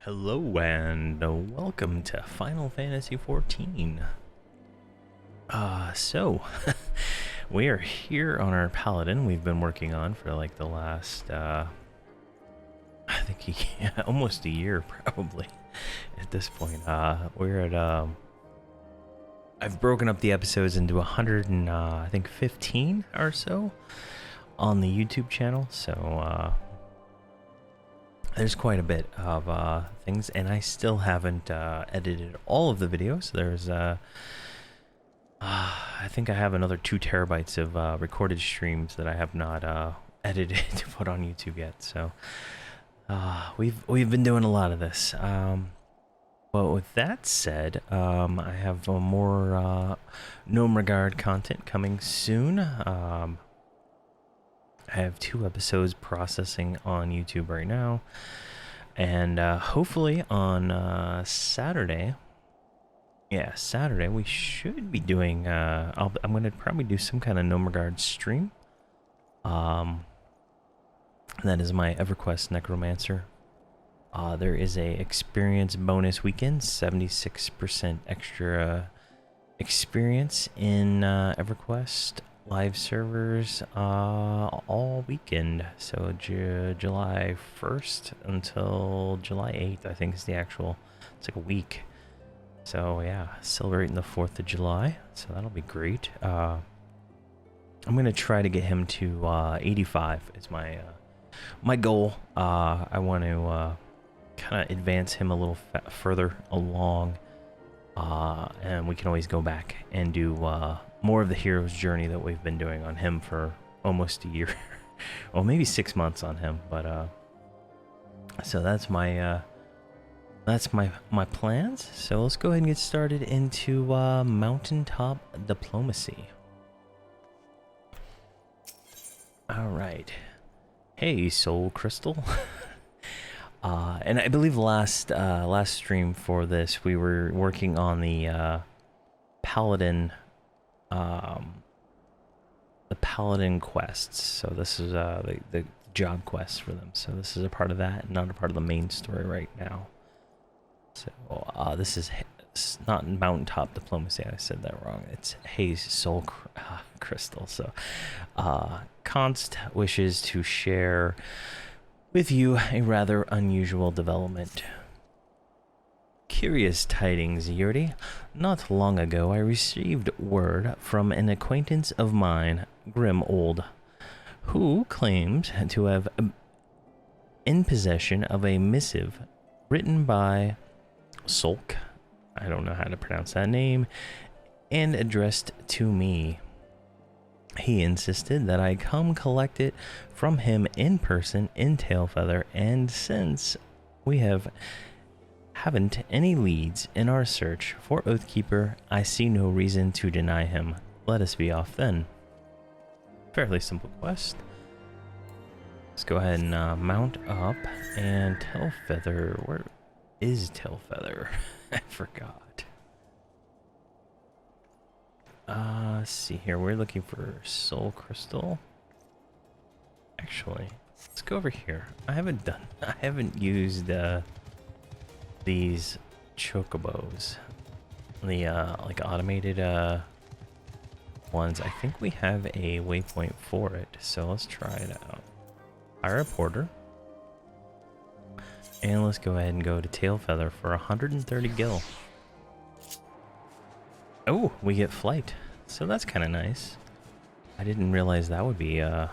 Hello and welcome to Final Fantasy XIV. So we are here on our Paladin. We've been working on for like the last, I think almost a year probably at this point. We're at, I've broken up the episodes into 100 and I think 15 or so on the YouTube channel. So, there's quite a bit of things, and I still haven't edited all of the videos. There's, I think I have another 2 terabytes of recorded streams that I have not edited to put on YouTube yet. So we've been doing a lot of this. But with that said, I have more Gnome Regard content coming soon. I have 2 episodes processing on YouTube right now, and hopefully on Saturday, Saturday we should be doing. I'm gonna probably do some kind of Gnome Regard stream. That is my EverQuest Necromancer. There is a experience bonus weekend, 76% extra experience in EverQuest. Live servers all weekend, so July 1st until July 8th, I think is the actual, it's like a week. So yeah, celebrating the 4th of July, so that'll be great. I'm gonna try to get him to 85 is my goal. I want to kind of advance him a little further along, and we can always go back and do more of the hero's journey that we've been doing on him for almost a year. Well, maybe 6 months on him, but so that's my plans. So let's go ahead and get started into mountaintop diplomacy. All right. Hey, Soul Crystal. And I believe last stream for this we were working on the Paladin. The Paladin quests. So this is the job quests for them. So this is a part of that, not a part of the main story right now. So this is not mountaintop diplomacy. I said that wrong. It's Haze Soul Crystal. So Const wishes to share with you a rather unusual development. Curious tidings, Yuri. Not long ago, I received word from an acquaintance of mine, Grimold, who claims to have in possession of a missive written by Solk, I don't know how to pronounce that name, and addressed to me. He insisted that I come collect it from him in person in Tailfeather, and since we haven't any leads in our search for Oathkeeper, I see no reason to deny him. Let us be off then. Fairly simple quest. Let's go ahead and mount up. And Tailfeather, where is Tailfeather? I forgot. Let's see here. We're looking for Soul Crystal. Actually, let's go over here. I haven't used these chocobos, the like automated ones. I think we have a waypoint for it, so let's try it out. Hire a porter, and let's go ahead and go to Tailfeather for 130 gil. Oh, we get flight, so that's kind of nice. I didn't realize that would be an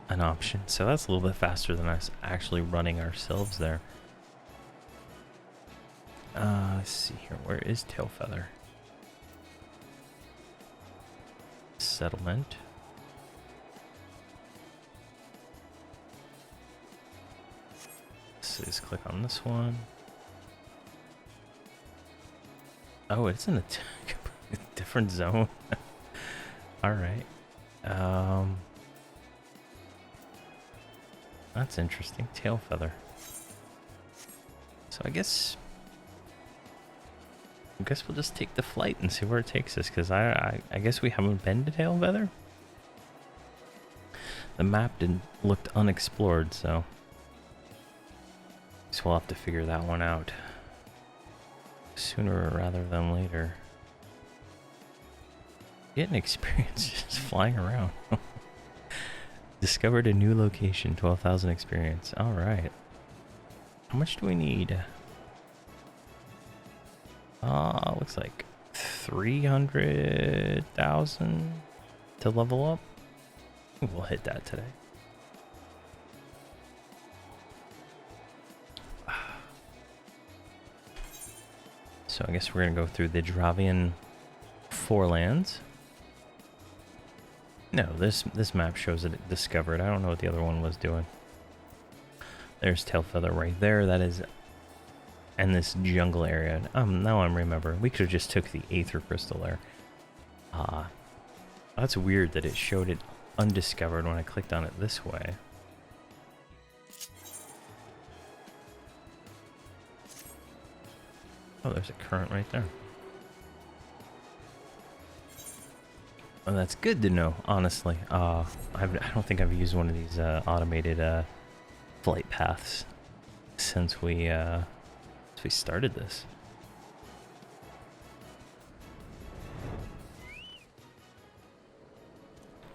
option, so that's a little bit faster than us actually running ourselves there. Let's see here. Where is Tailfeather? Settlement. So just click on this one. Oh, it's in a different zone. All right. That's interesting. Tailfeather. So I guess we'll just take the flight and see where it takes us, because I guess we haven't been to Tailfeather. The map looked unexplored, so So we'll have to figure that one out sooner rather than later. Getting experience just flying around. Discovered a new location, 12,000 experience. Alright. How much do we need? Looks like 300,000 to level up. We'll hit that today. So I guess we're gonna go through the Dravian Forelands. No, this map shows it discovered. I don't know what the other one was doing. There's Tailfeather right there. That is, and this jungle area. Now I'm remembering. We could have just took the Aether Crystal there. That's weird that it showed it undiscovered when I clicked on it this way. Oh, there's a current right there. Well, that's good to know, honestly. I don't think I've used one of these automated flight paths since we started this.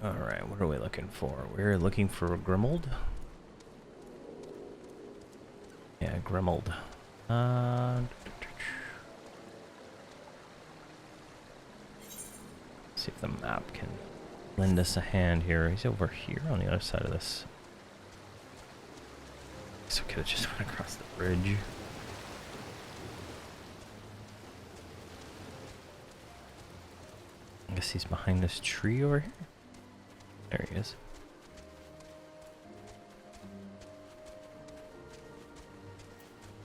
All right, what are we looking for? We're looking for Grimold. Yeah, Grimold. See if the map can lend us a hand here. He's over here on the other side of this. So we could have just went across the bridge. I guess he's behind this tree over here. There he is.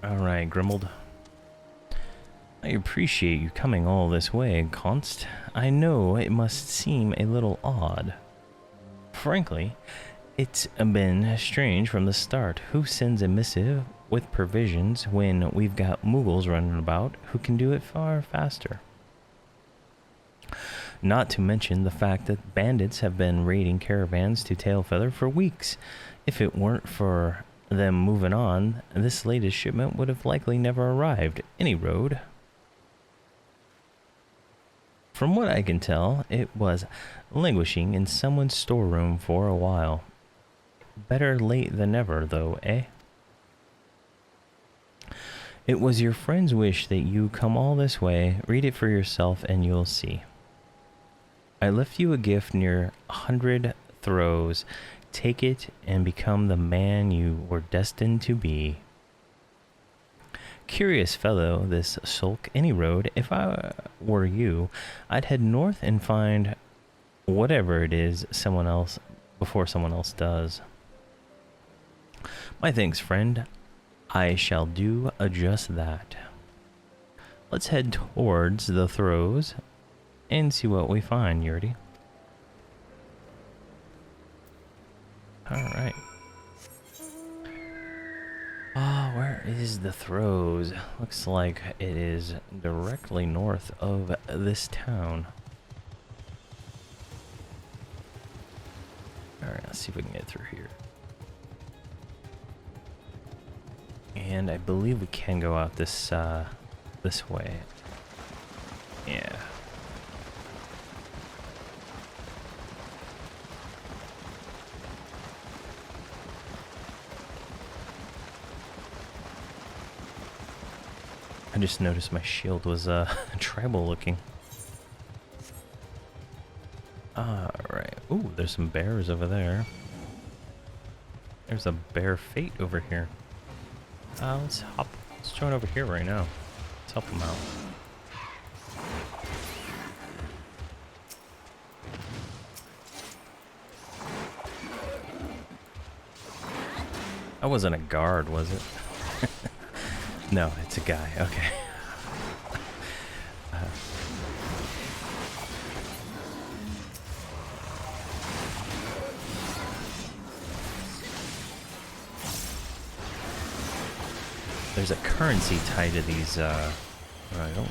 Alright, Grimold. I appreciate you coming all this way, Const. I know it must seem a little odd. Frankly, it's been strange from the start. Who sends a missive with provisions when we've got Mughals running about who can do it far faster? Not to mention the fact that bandits have been raiding caravans to Tailfeather for weeks. If it weren't for them moving on, this latest shipment would have likely never arrived any road. From what I can tell, it was languishing in someone's storeroom for a while. Better late than never, though, eh? It was your friend's wish that you come all this way. Read it for yourself and you'll see. I left you a gift near 100 throws. Take it and become the man you were destined to be. Curious fellow, this sulk. Any road. If I were you, I'd head north and find whatever it is someone else before someone else does. My thanks, friend. I shall do just that. Let's head towards the throws and see what we find, Yurdi. Alright. Where is the throws? Looks like it is directly north of this town. Alright, let's see if we can get through here. And I believe we can go out this this way. Yeah. I just noticed my shield was tribal looking. Alright. Ooh, there's some bears over there. There's a bear fate over here. Let's join over here right now. Let's help them out. That wasn't a guard, was it? No, it's a guy. Okay. There's a currency tied to these. I don't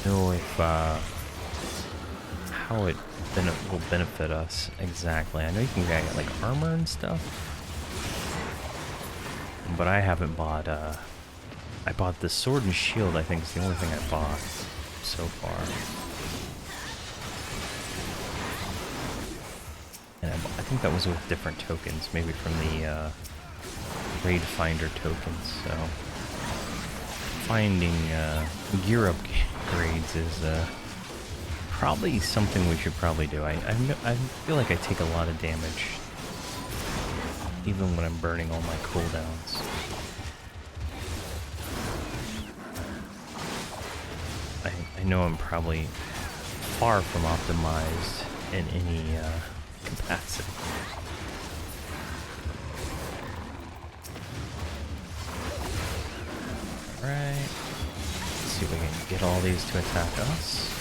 know if how it will benefit us exactly. I know you can get like armor and stuff. But I haven't bought, I bought the sword and shield, I think is the only thing I bought so far. And I think that was with different tokens, maybe from the raid finder tokens, so finding gear upgrades is probably something we should probably do. I feel like I take a lot of damage even when I'm burning all my cooldowns. I know I'm probably far from optimized in any capacity. Alright. Let's see if we can get all these to attack us.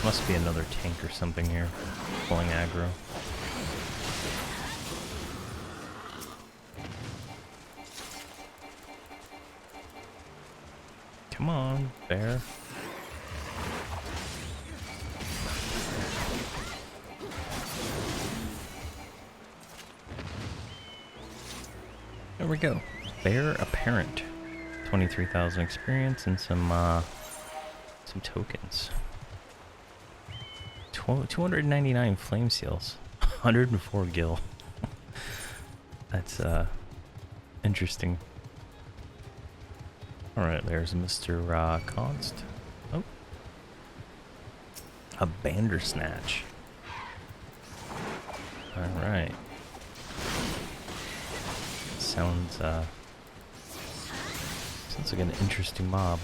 Must be another tank or something here, pulling aggro. Come on, bear. There we go. Bear apparent. 23,000 experience and some tokens. 299 flame seals. 104 gil. That's interesting. Alright, there's Mr. Const. Oh. A Bandersnatch. Alright. Sounds like an interesting mob.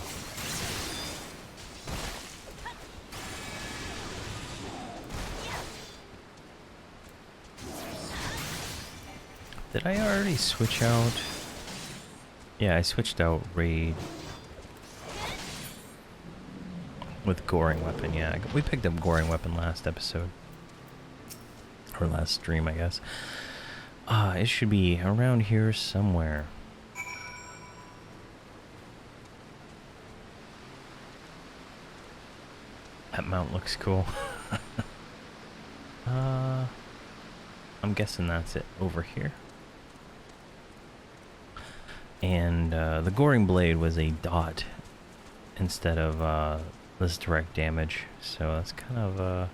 Did I already switch out? Yeah, I switched out raid with goring weapon. Yeah, we picked up goring weapon last episode. Or last stream, I guess. It should be around here somewhere. That mount looks cool. I'm guessing that's it over here. And the goring blade was a dot instead of this direct damage, so that's kind of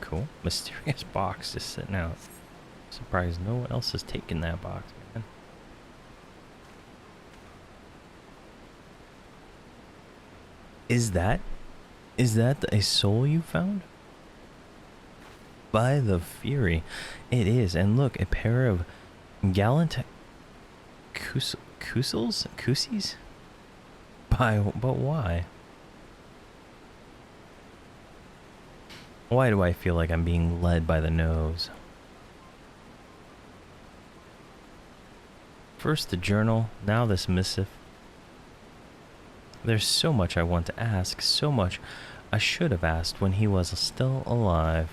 cool. Mysterious box just sitting out. Surprised no one else has taken that box, man. Is that a soul you found? By the Fury, it is. And look, a pair of gallant Kusies? But why? Why do I feel like I'm being led by the nose? First the journal, now this missive. There's so much I want to ask, so much I should have asked when he was still alive.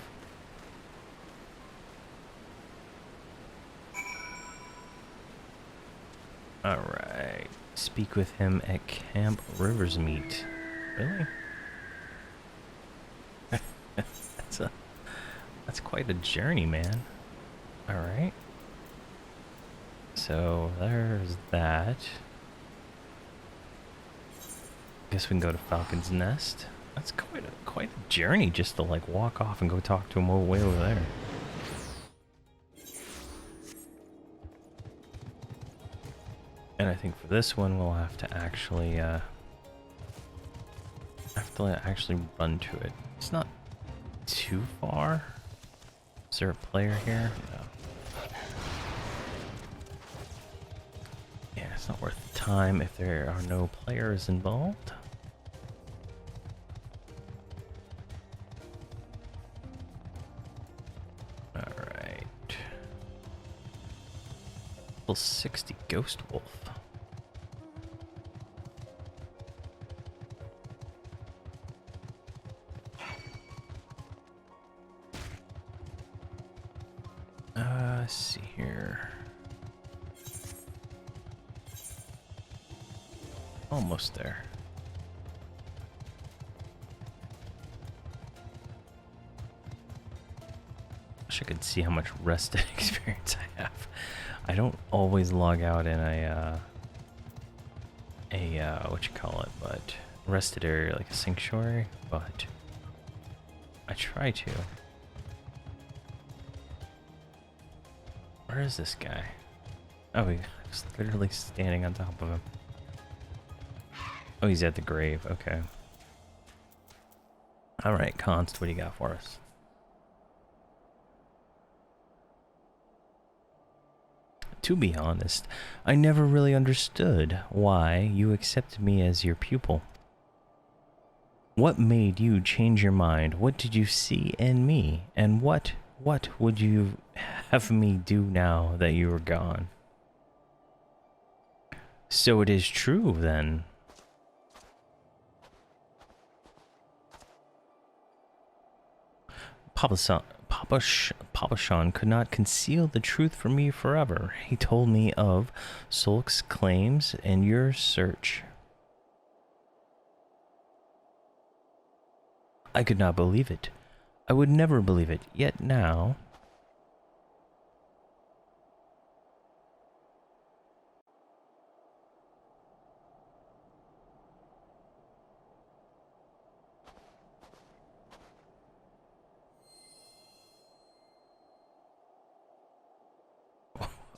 Alright. Speak with him at Camp Riversmeet. Really? That's quite a journey, man. Alright. So there's that. Guess we can go to Falcon's Nest. That's quite a journey just to like walk off and go talk to him way over there. And I think for this one we'll have to actually run to it. It's not too far. Is there a player here? No. Yeah, it's not worth the time if there are no players involved. Alright. Level 60 Ghost Wolf. Let's see here. Almost there. Wish I could see how much rested experience I have. I don't always log out in a what you call it, but rested area like a sanctuary, but I try to. Where is this guy? Oh, he's literally standing on top of him. Oh, he's at the grave. Okay. All right, Const, what do you got for us? To be honest, I never really understood why you accepted me as your pupil. What made you change your mind? What did you see in me? And what would you have me do now that you are gone? So it is true, then. Papa Sean could not conceal the truth from me forever. He told me of Sulk's claims and your search. I could not believe it. I would never believe it. Yet now...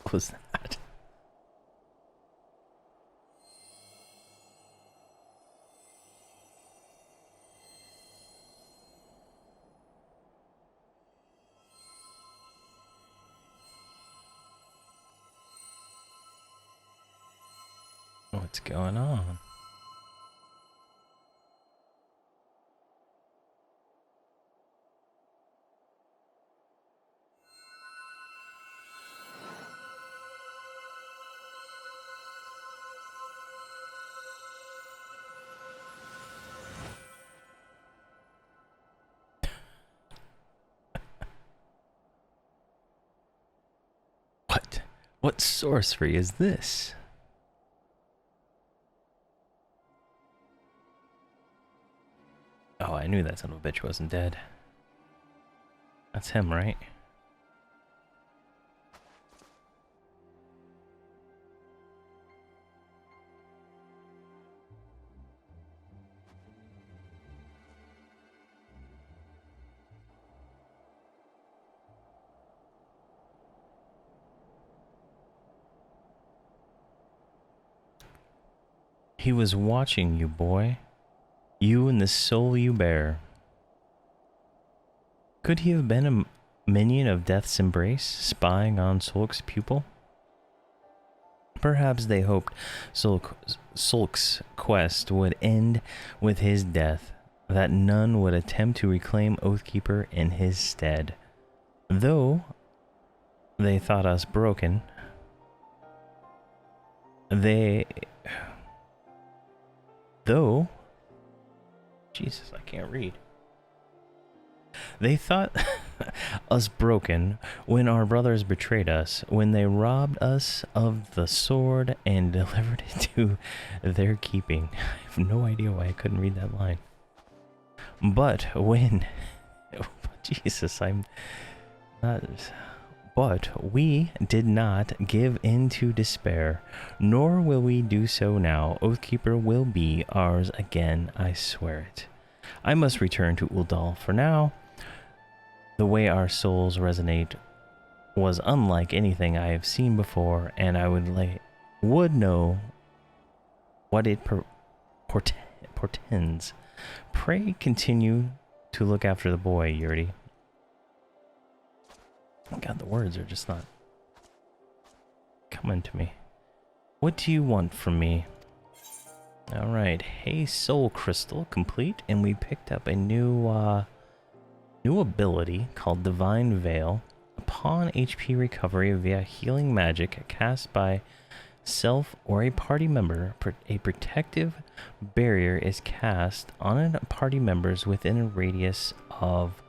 What was that? What's going on? What sorcery is this? Oh, I knew that son of a bitch wasn't dead. That's him, right? He was watching you, boy. You and the soul you bear. Could he have been a minion of Death's Embrace, spying on Sulk's pupil? Perhaps they hoped Sulk's quest would end with his death, that none would attempt to reclaim Oathkeeper in his stead. Though they thought us broken, Jesus, I can't read. They thought us broken when our brothers betrayed us, when they robbed us of the sword and delivered it to their keeping. I have no idea why I couldn't read that line. But when... Jesus, I'm not... But we did not give in to despair, nor will we do so now. Oathkeeper will be ours again, I swear it. I must return to Uldal for now. The way our souls resonate was unlike anything I have seen before, and I would know what it portends. Pray continue to look after the boy, Yurdi. God, the words are just not coming to me. What do you want from me? Alright, hey soul crystal, complete, and we picked up a new ability called Divine Veil. Upon HP recovery via healing magic cast by self or a party member, a protective barrier is cast on party members within a radius of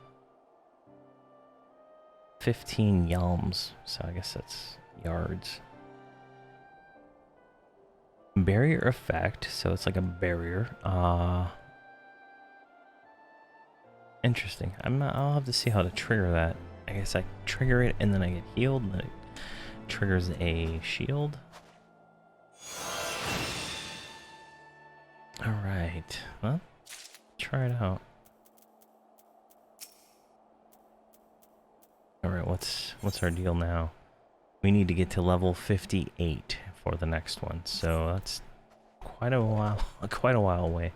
15 yalms, so I guess that's yards. Barrier effect, so it's like a barrier. Interesting. I'll have to see how to trigger that. I guess I trigger it and then I get healed, and then it triggers a shield. Alright, well, try it out. Alright, what's our deal now? We need to get to level 58 for the next one, so that's quite a while away.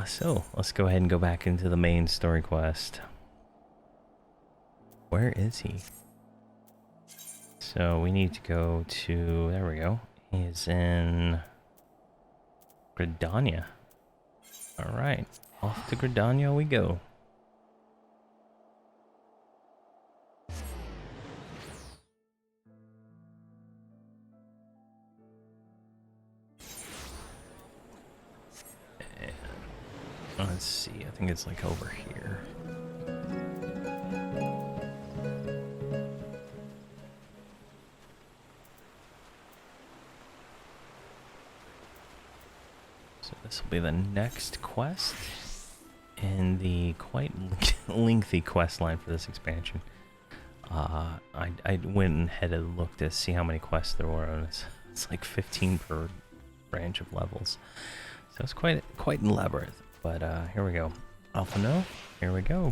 So let's go ahead and go back into the main story quest. Where is he? So we need to go to, there we go. He's in Gridania. Alright, off to Gridania we go. Let's see, I think it's like over here. So this will be the next quest in the quite lengthy quest line for this expansion. I went ahead and looked to see how many quests there were, and it's like 15 per branch of levels. So it's quite an labyrinth. But here we go. Alpha no, here we go.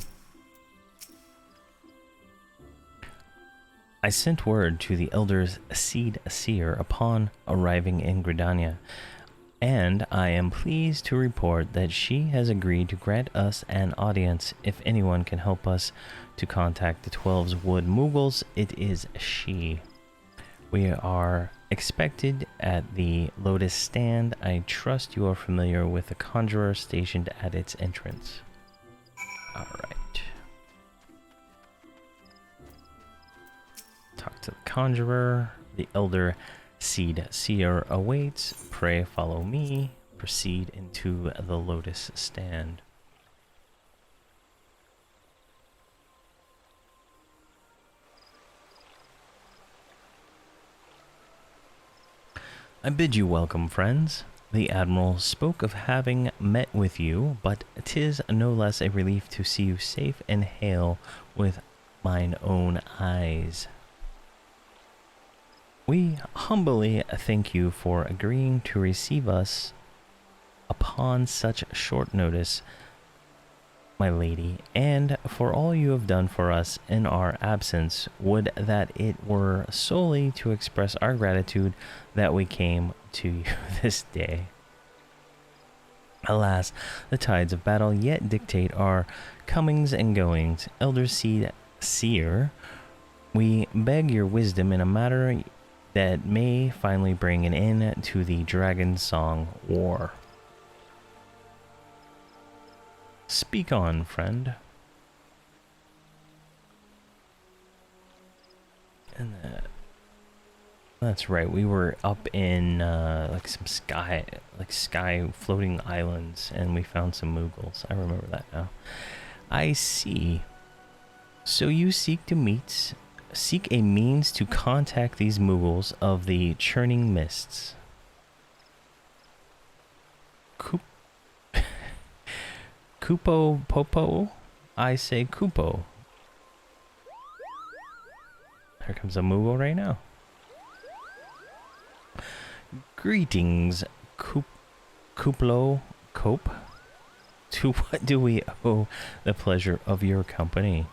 I sent word to the Elder's Seed Seer upon arriving in Gridania, and I am pleased to report that she has agreed to grant us an audience. If anyone can help us to contact the 12's Wood Moogles, it is she. We are expected at the Lotus Stand. I trust you are familiar with the Conjurer stationed at its entrance. Alright. Talk to the Conjurer. The Elder Seed Seer awaits. Pray follow me. Proceed into the Lotus Stand. I bid you welcome, friends. The Admiral spoke of having met with you, but 'tis no less a relief to see you safe and hail with mine own eyes. We humbly thank you for agreeing to receive us upon such short notice, my lady, and for all you have done for us in our absence. Would that it were solely to express our gratitude that we came to you this day. Alas, the tides of battle yet dictate our comings and goings. Elder Seed Seer, we beg your wisdom in a matter that may finally bring an end to the Dragon Song War. Speak on, friend. And that's right. We were up in like some sky floating islands, and we found some Moogles. I remember that now. I see. So you seek a means to contact these Moogles of the churning mists. Kupo Popo? I say Kupo. Here comes a Moogle right now. Greetings, Kuplo Cope. To what do we owe the pleasure of your company?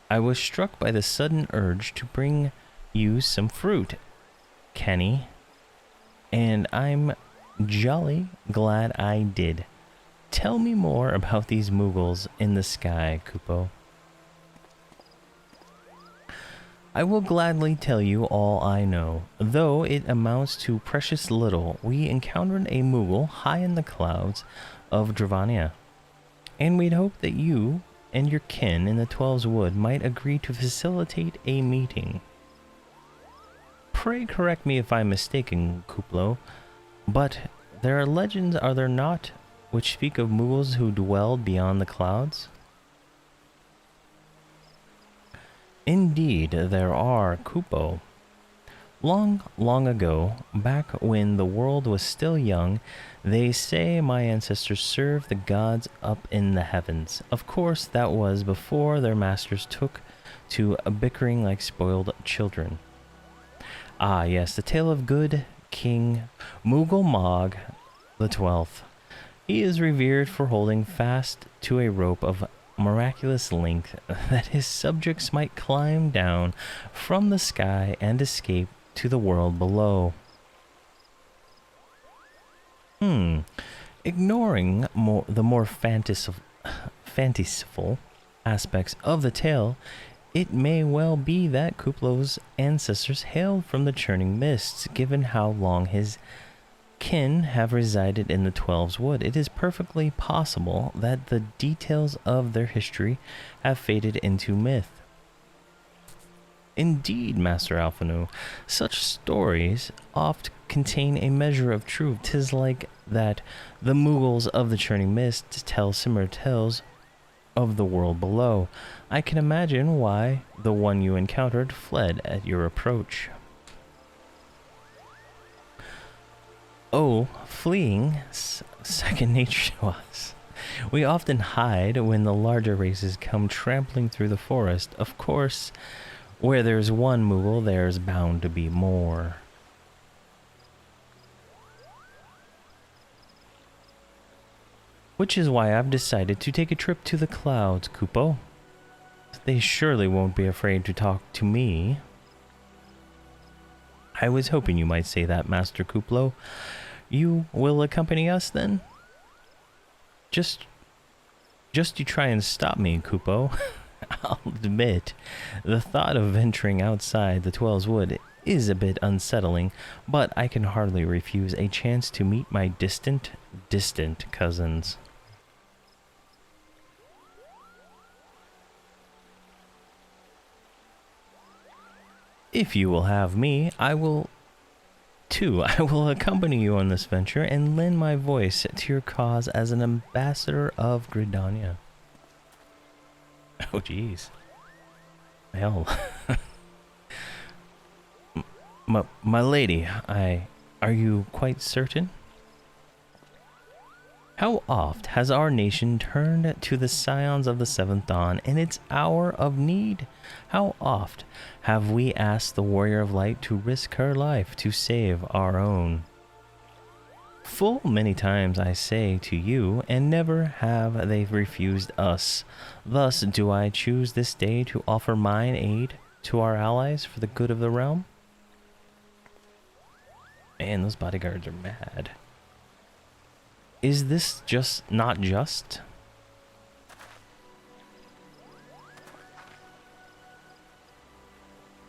I was struck by the sudden urge to bring you some fruit, Kenny, and I'm jolly glad I did. Tell me more about these Moogles in the sky, Kupo. I will gladly tell you all I know, though it amounts to precious little. We encountered a Moogle high in the clouds of Dravania, and we'd hoped that you and your kin in the 12's Wood might agree to facilitate a meeting. Pray correct me if I'm mistaken, Kuplo, but there are legends, are there not, which speak of Moogles who dwelled beyond the clouds? Indeed, there are, Kupo. Long, long ago, back when the world was still young, they say my ancestors served the gods up in the heavens. Of course, that was before their masters took to bickering like spoiled children. Ah, yes, the tale of good King Mughal Mog the 12th. He is revered for holding fast to a rope of miraculous length that his subjects might climb down from the sky and escape to the world below. Ignoring the more fanciful aspects of the tale, it may well be that Kuplo's ancestors hailed from the churning mists, given how long his kin have resided in the Twelves Wood. It is perfectly possible that the details of their history have faded into myth. Indeed, Master Alphino, such stories oft contain a measure of truth. 'Tis like that the Mughals of the Churning Mist tell similar tales of the world below. I can imagine why the one you encountered fled at your approach. Oh, fleeing second nature to us. We often hide when the larger races come trampling through the forest. Of course, where there's one Mughal, there's bound to be more. Which is why I've decided to take a trip to the clouds, Kupo. They surely won't be afraid to talk to me. I was hoping you might say that, Master Kuplo. You will accompany us, then? Just you try and stop me, Kupo. I'll admit, the thought of venturing outside the Twelves Wood is a bit unsettling, but I can hardly refuse a chance to meet my distant cousins. If you will have me, I will accompany you on this venture and lend my voice to your cause as an ambassador of Gridania. Oh, jeez. Hell. my lady, are you quite certain? How oft has our nation turned to the scions of the Seventh Dawn in its hour of need? How oft have we asked the Warrior of Light to risk her life to save our own? Full many times I say to you, and never have they refused us. Thus do I choose this day to offer mine aid to our allies for the good of the realm. Man, those bodyguards are mad. Is this not just?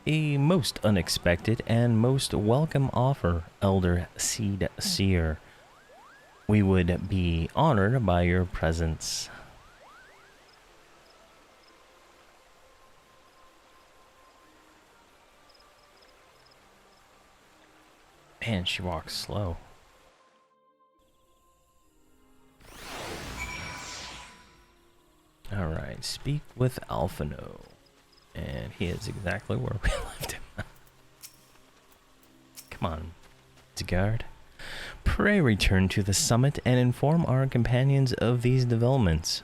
A most unexpected and most welcome offer, Elder Seed Seer. We would be honored by your presence. Man, she walks slow. Alright, speak with Alphino. And he is exactly where we left him. Come on, guard. Pray return to the summit and inform our companions of these developments.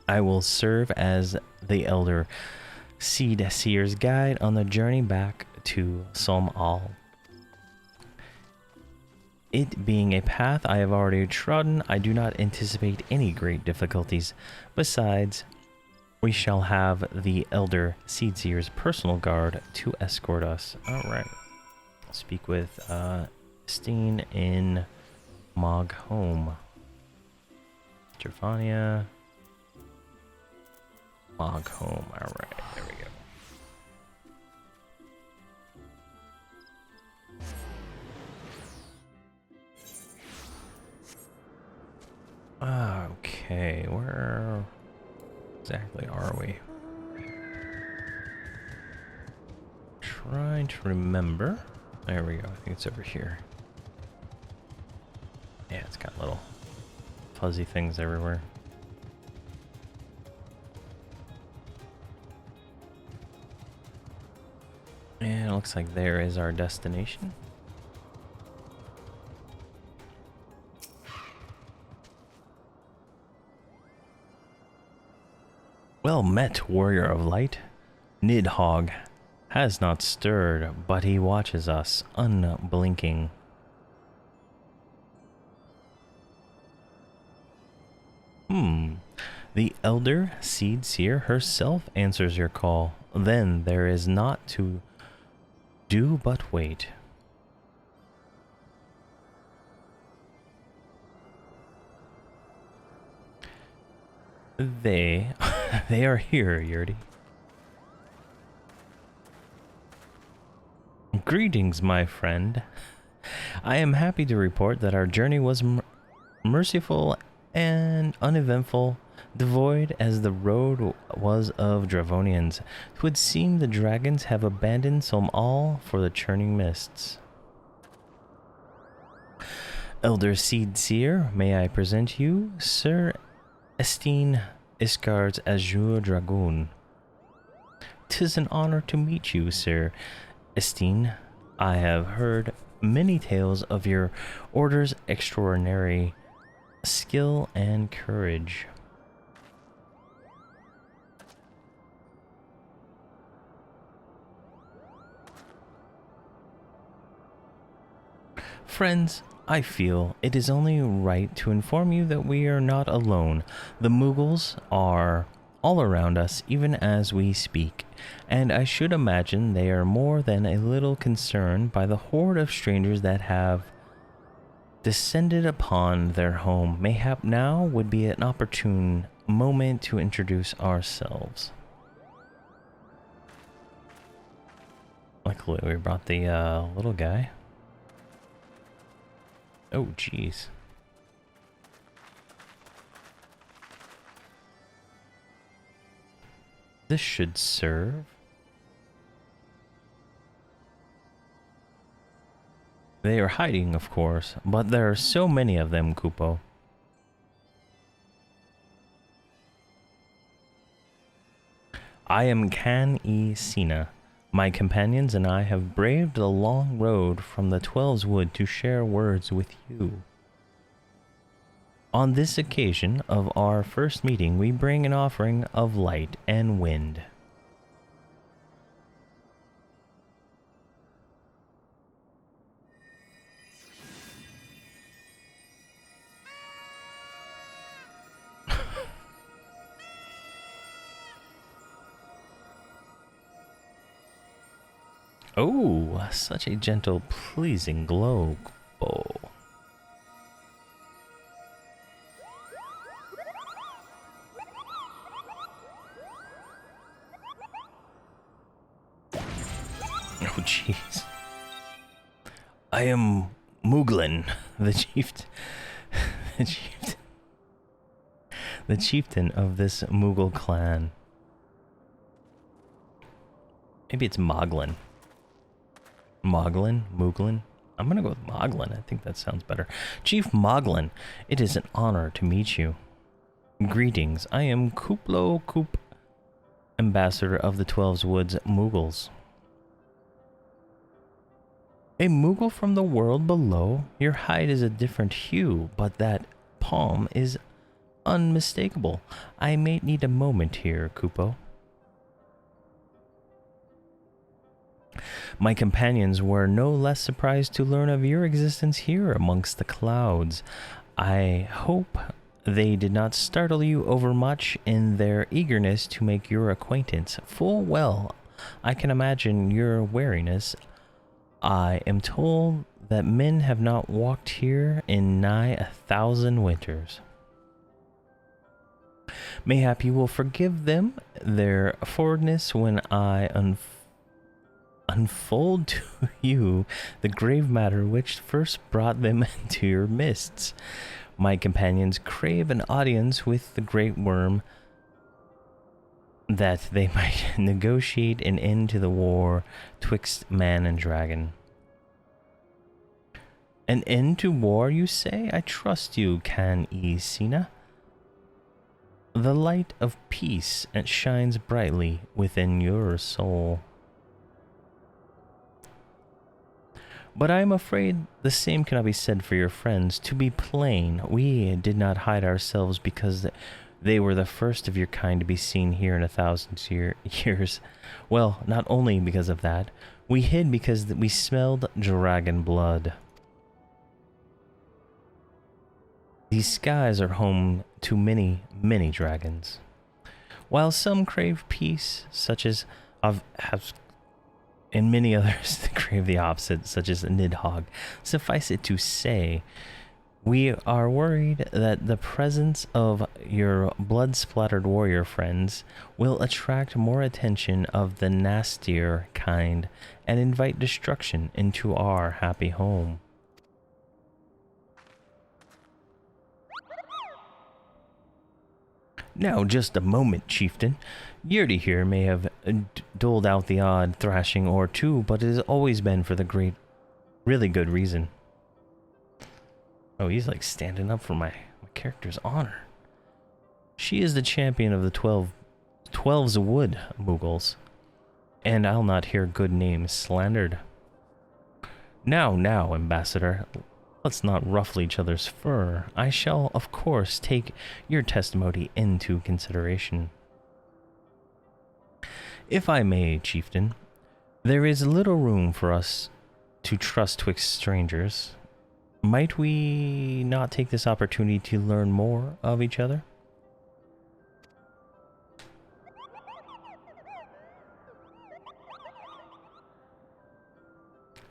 I will serve as the Elder Seed Seer's guide on the journey back to Som-Al. It being a path I have already trodden, I do not anticipate any great difficulties. Besides, we shall have the Elder Seedseer's personal guard to escort us. Alright. Speak with Steen in Moghome. Gervania. Moghome. Alright, there we go. Okay, where exactly are we? Trying to remember. There we go. I think it's over here. Yeah, it's got little fuzzy things everywhere. And it looks like there is our destination. Well met, warrior of light. Nidhogg has not stirred, but he watches us, unblinking. The elder seed seer herself answers your call. Then there is naught to do but wait. They are here, Yurdi. Greetings, my friend. I am happy to report that our journey was merciful and uneventful, devoid as the road was of Dravonians. 'Twould seem the dragons have abandoned some all for the churning mists. Elder Seed Seer, may I present you Sir Estine Iscard's Azure Dragoon. 'Tis an honor to meet you, Sir Estine. I have heard many tales of your order's extraordinary skill and courage. Friends, I feel it is only right to inform you that we are not alone. The Mughals are all around us even as we speak, and I should imagine they are more than a little concerned by the horde of strangers that have descended upon their home. Mayhap now would be an opportune moment to introduce ourselves. Luckily, we brought the little guy. Oh, jeez. This should serve. They are hiding, of course, but there are so many of them, Kupo. I am Kan-e Sina. My companions and I have braved the long road from the Twelves Wood to share words with you. On this occasion of our first meeting, we bring an offering of light and wind. Oh, such a gentle, pleasing glow. Oh. Oh, jeez. I am Muglin, the chieftain of this Mughal clan. Maybe it's Moglin. Muglin? I'm gonna go with Moglin. I think that sounds better. Chief Moglin, it is an honor to meet you. Greetings, I am Kuplo Koop, ambassador of the Twelves Woods Mughals. A Mughal from the world below? Your hide is a different hue, but that palm is unmistakable. I may need a moment here, Kupo. My companions were no less surprised to learn of your existence here amongst the clouds. I hope they did not startle you overmuch in their eagerness to make your acquaintance. Full well, I can imagine your wariness. I am told that men have not walked here in nigh 1,000 winters. Mayhap you will forgive them their forwardness when I unfold to you the grave matter which first brought them into your midst. My companions crave an audience with the great worm, that they might negotiate an end to the war twixt man and dragon. An end to war, you say? I trust you, Kan-e Sina. The light of peace shines brightly within your soul. But I am afraid the same cannot be said for your friends. To be plain, we did not hide ourselves because they were the first of your kind to be seen here in 1,000 years. Well, not only because of that, we hid because we smelled dragon blood. These skies are home to many, many dragons. While some crave peace, such as and many others crave the opposite, such as Nidhogg, suffice it to say, we are worried that the presence of your blood-splattered warrior friends will attract more attention of the nastier kind and invite destruction into our happy home. Now, just a moment, chieftain. Yurdi here may have doled out the odd thrashing or two, but it has always been for the really good reason. Oh, he's like standing up for my character's honor. She is the champion of the 12's wood, Muggles, and I'll not hear good names slandered. Now, Ambassador, let's not ruffle each other's fur. I shall, of course, take your testimony into consideration. If I may, chieftain, there is little room for us to trust twixt strangers. Might we not take this opportunity to learn more of each other?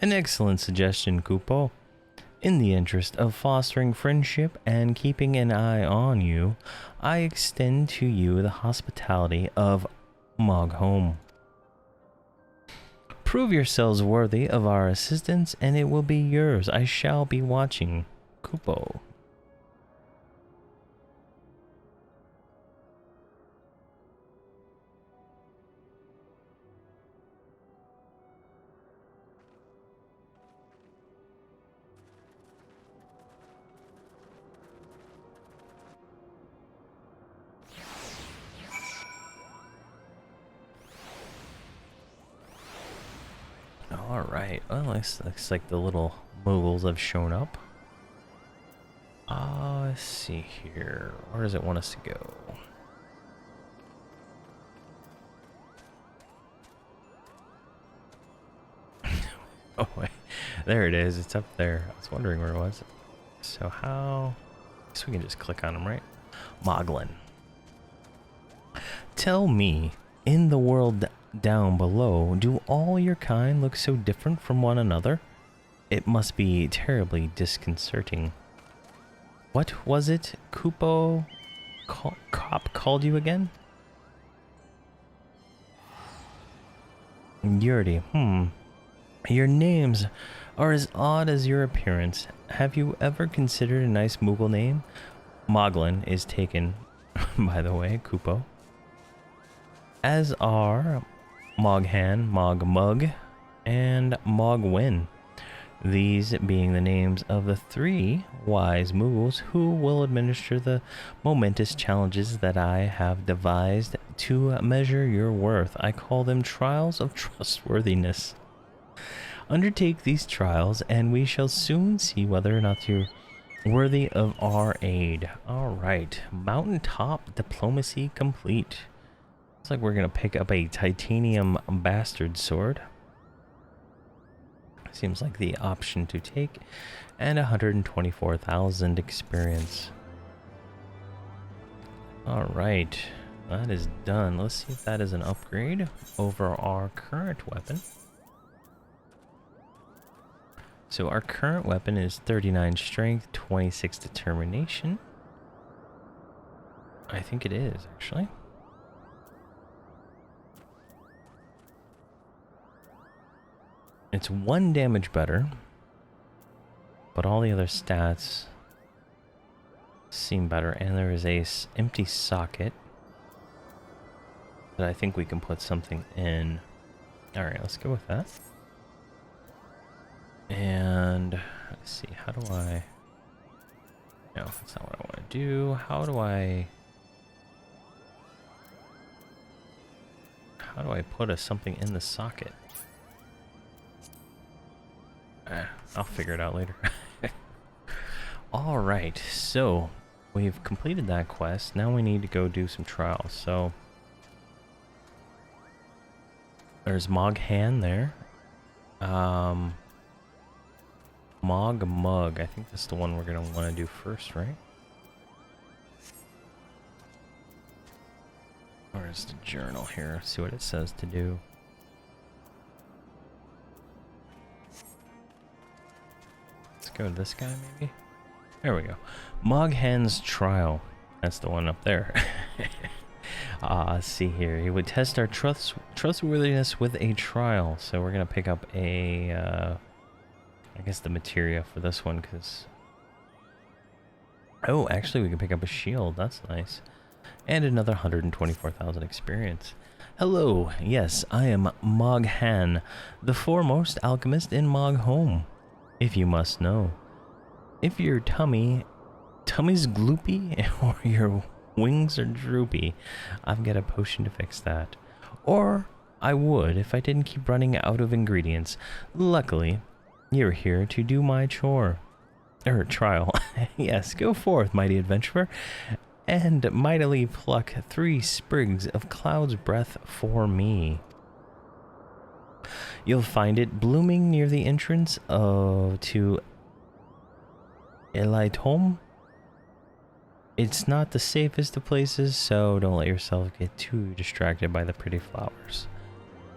An excellent suggestion, Kupo. In the interest of fostering friendship and keeping an eye on you, I extend to you the hospitality of Moghome. Prove yourselves worthy of our assistance, and it will be yours. I shall be watching, Kupo. Alright, well, looks like the little moguls have shown up. Let's see here. Where does it want us to go? Oh, wait. There it is. It's up there. I was wondering where it was. So how... I guess we can just click on them, right? Moglin. Tell me, in the world down below, do all your kind look so different from one another? It must be terribly disconcerting. What was it Kupo Cop called you again? Yurdi, Your names are as odd as your appearance. Have you ever considered a nice Moogle name? Moglin is taken, by the way, Kupo. As are Moghan, Mogmug, and Mogwin. These being the names of the 3 wise Moogles who will administer the momentous challenges that I have devised to measure your worth. I call them trials of trustworthiness. Undertake these trials, and we shall soon see whether or not you're worthy of our aid. Alright, mountaintop diplomacy complete. Looks like we're going to pick up a titanium bastard sword. Seems like the option to take. And 124,000 experience. Alright, that is done. Let's see if that is an upgrade over our current weapon. So our current weapon is 39 strength, 26 determination. I think it is, actually. It's 1 damage better, but all the other stats seem better. And there is a empty socket that I think we can put something in. All right, let's go with that. And let's see, how do I... No, that's not what I want to do. How do I put something in the socket? I'll figure it out later. Alright, so we've completed that quest. Now we need to go do some trials. So there's Moghan there. Mug. I think that's the one we're going to want to do first, right? Where's the journal here? Let's see what it says to do. Let's go to this guy, maybe? There we go. Moghan's trial. That's the one up there. Let's see here. He would test our trustworthiness with a trial. So we're going to pick up a... I guess the materia for this one, because... Oh, actually we can pick up a shield. That's nice. And another 124,000 experience. Hello, yes, I am Moghan, the foremost alchemist in Moghome, if you must know. If your tummy's gloopy or your wings are droopy, I've got a potion to fix that. Or I would if I didn't keep running out of ingredients. Luckily, you're here to do my trial. Yes, go forth, mighty adventurer, and mightily pluck 3 sprigs of cloud's breath for me. You'll find it blooming near the entrance to Elaitome. It's not the safest of places, so don't let yourself get too distracted by the pretty flowers.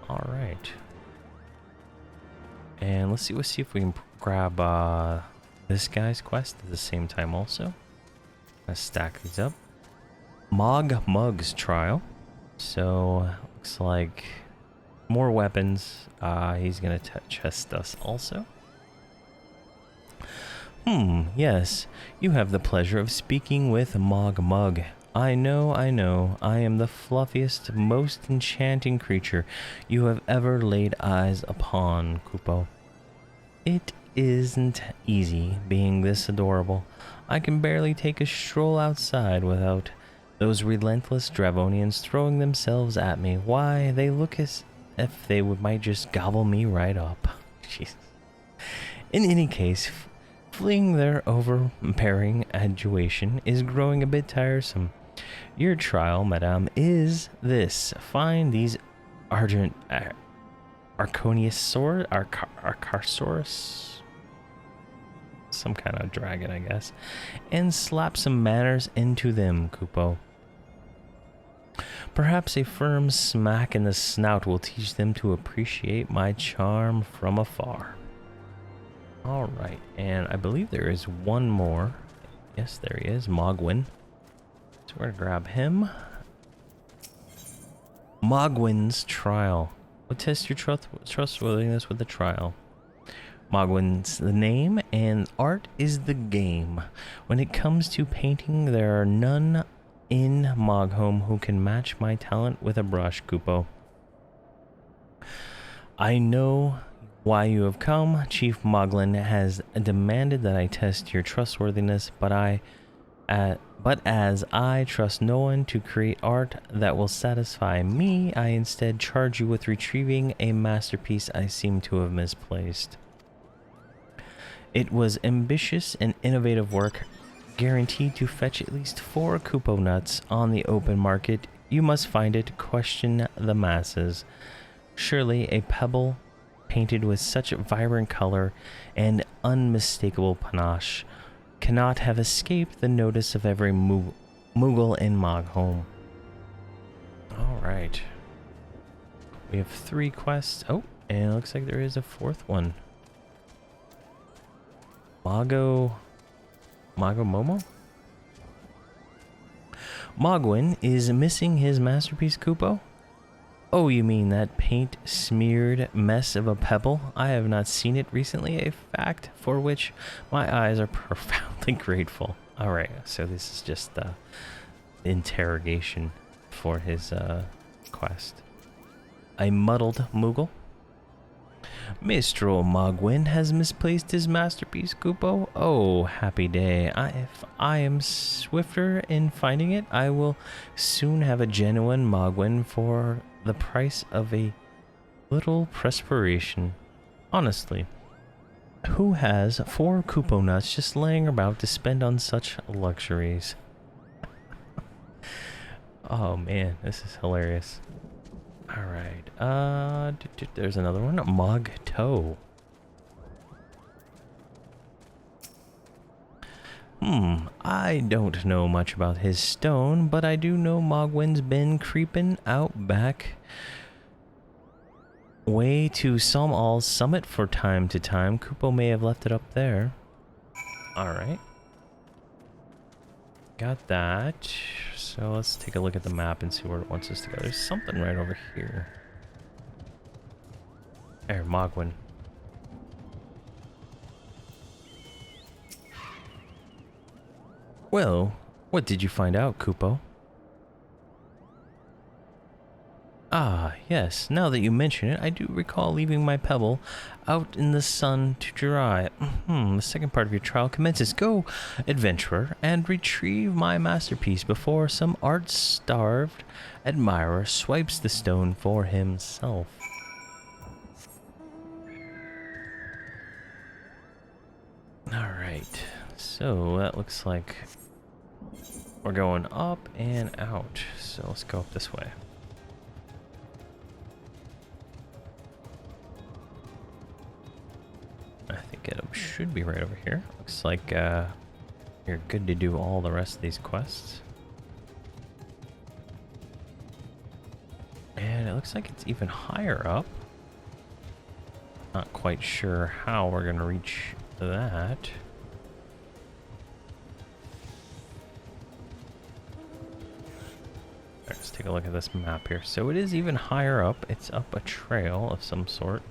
Alright. And let's see if we can grab this guy's quest at the same time also. Let's stack these up. Mug's trial. So looks like more weapons. He's gonna test us also. Yes, you have the pleasure of speaking with Mug. I know. I am the fluffiest, most enchanting creature you have ever laid eyes upon, Kupo. It isn't easy being this adorable. I can barely take a stroll outside without those relentless Dravonians throwing themselves at me. Why, they look as if they might just gobble me right up. Jesus. In any case, fleeing their overbearing adulation is growing a bit tiresome. Your trial, madame, is this. Find these Arcarsaurus, some kind of dragon, I guess, and slap some manners into them, Kupo. Perhaps a firm smack in the snout will teach them to appreciate my charm from afar. Alright, and I believe there is one more. Yes, there he is, Mogwin. So we're gonna grab him. Mogwin's trial. We'll test your trustworthiness with the trial. Mogwin's the name, and art is the game. When it comes to painting, there are none in Moghome who can match my talent with a brush, Kupo. I know why you have come. Chief Moglin has demanded that I test your trustworthiness, but as I trust no one to create art that will satisfy me, I instead charge you with retrieving a masterpiece I seem to have misplaced. It was ambitious and innovative work, guaranteed to fetch at least 4 Kupo nuts on the open market. You must find it, question the masses. Surely a pebble painted with such vibrant color and unmistakable panache cannot have escaped the notice of every Moogle in Moghome. Alright. We have 3 quests. Oh, and it looks like there is a 4th one. Momo? Mogwin is missing his masterpiece, Kupo? Oh, you mean that paint-smeared mess of a pebble? I have not seen it recently, a fact for which my eyes are profoundly grateful. Alright, so this is just the interrogation for his quest. A muddled Moogle. Mr. Mogwin has misplaced his masterpiece, Kupo. Oh, happy day. If I am swifter in finding it, I will soon have a genuine Mogwin for the price of a little perspiration. Honestly, Who has 4 Kupo nuts just laying about to spend on such luxuries? Oh man, this is hilarious. Alright, there's another one. Mog Toe. I don't know much about his stone, but I do know Mogwin's been creeping out back way to Som'al's summit for time to time. Kupo may have left it up there. Alright. Got that. So let's take a look at the map and see where it wants us to go. There's something right over here. There, Mogwin. Well, what did you find out, Kupo? Ah, yes, now that you mention it, I do recall leaving my pebble out in the sun to dry. The second part of your trial commences. Go, adventurer, and retrieve my masterpiece before some art-starved admirer swipes the stone for himself. Alright, so that looks like we're going up and out. So let's go up this way. I think it should be right over here. Looks like you're good to do all the rest of these quests. And it looks like it's even higher up. Not quite sure how we're going to reach that. Alright, let's take a look at this map here. So it is even higher up. It's up a trail of some sort.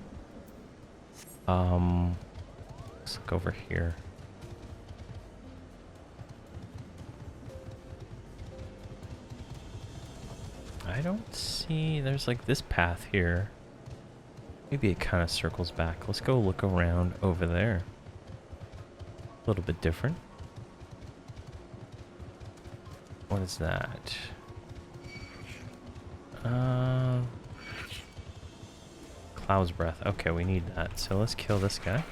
Let's look over here. I don't see... There's like this path here. Maybe it kind of circles back. Let's go look around over there. A little bit different. What is that? Cloud's breath. Okay, we need that. So let's kill this guy.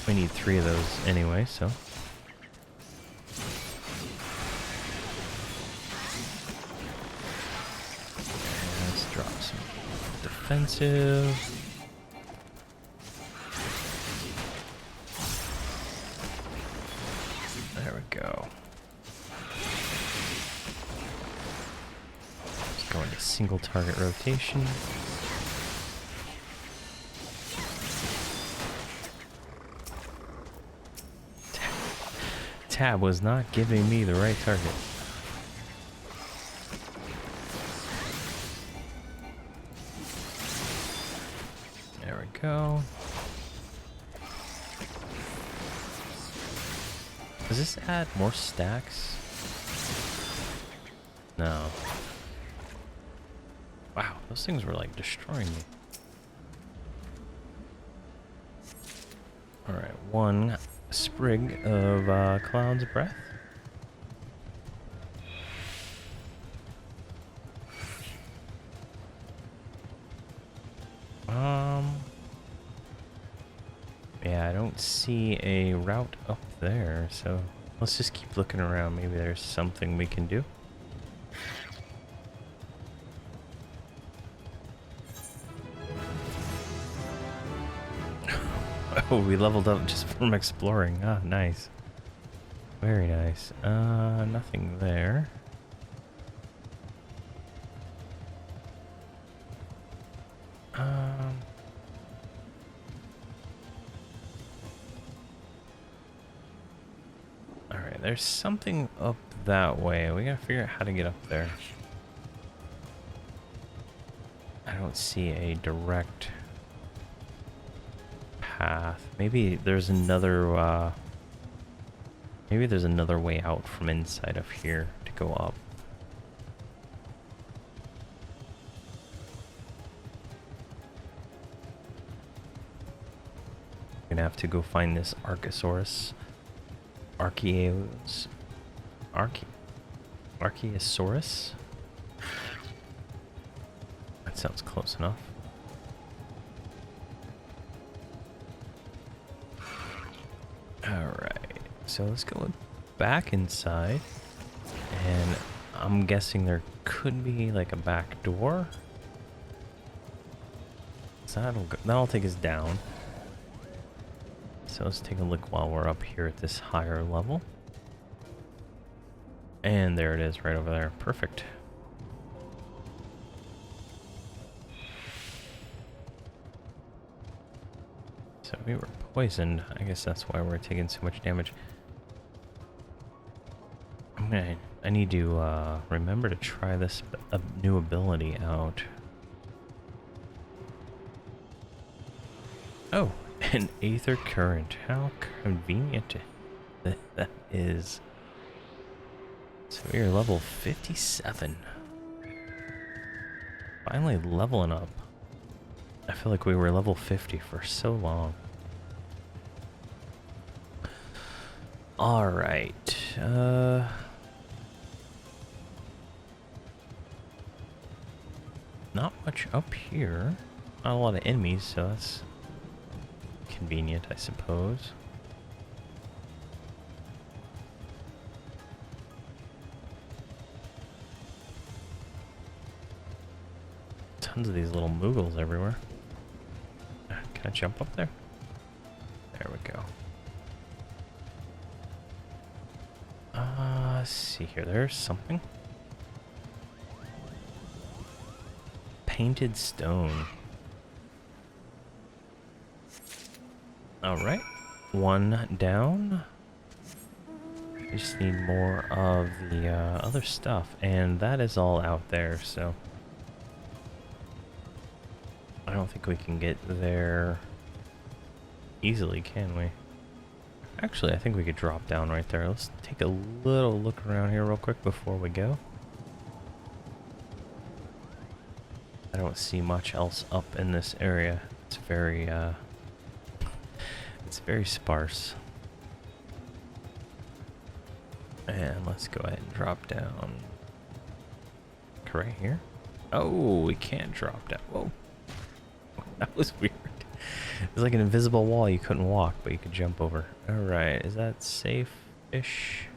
We need 3 of those anyway, so. And let's drop some defensive. There we go. Let's go into single target rotation. Tab was not giving me the right target. There we go. Does this add more stacks? No. Wow, those things were like destroying me. Alright, 1 sprig of Cloud's breath. Yeah, I don't see a route up there, so let's just keep looking around. Maybe there's something we can do. Oh, we leveled up just from exploring. Ah, nice. Very nice. Nothing there. Alright, there's something up that way. We gotta figure out how to get up there. I don't see a direct path. Maybe there's another way out from inside of here to go up. We're gonna have to go find this Archosaurus. Archosaurus? That sounds close enough. Alright, so let's go back inside. And I'm guessing there could be like a back door. So that'll take us down. So let's take a look while we're up here at this higher level. And there it is right over there. Perfect. So we were poisoned. I guess that's why we're taking so much damage. I need to remember to try this new ability out. Oh, an aether current. How convenient that is. So we are level 57. Finally leveling up. I feel like we were level 50 for so long. Alright. Not much up here. Not a lot of enemies, so that's convenient, I suppose. Tons of these little moogles everywhere. Can I jump up there? There we go. Let's see here. There's something. Painted stone. Alright. One down. We just need more of the other stuff. And that is all out there, so I don't think we can get there easily, can we? Actually, I think we could drop down right there. Let's take a little look around here real quick before we go. I don't see much else up in this area. It's very sparse. And let's go ahead and drop down. Right here. Oh, we can't drop down. Whoa. That was weird. It was like an invisible wall. You couldn't walk, but you could jump over. Alright, is that safe-ish?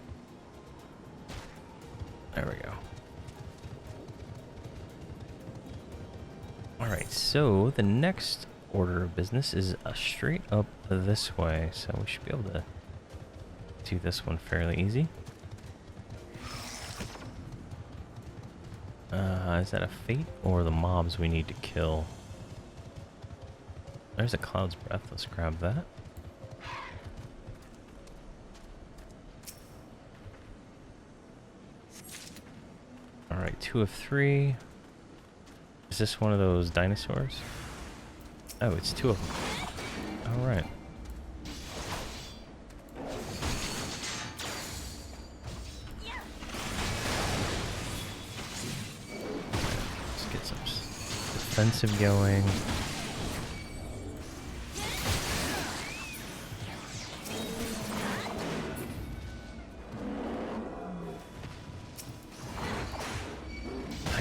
There we go. Alright, so the next order of business is straight up this way. So we should be able to do this one fairly easy. Is that a fate or the mobs we need to kill? There's a cloud's breath. Let's grab that. Alright, 2 of 3. Is this one of those dinosaurs? Oh, it's 2 of them. Alright. Let's get some defensive going.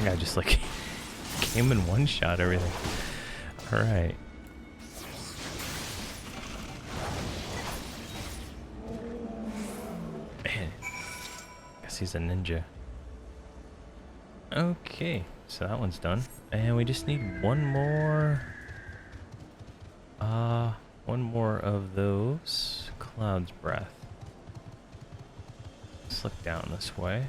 I just like came in one shot everything. Alright. Man. Guess he's a ninja. Okay, so that one's done. And we just need one more of those cloud's breath. Let's look down this way.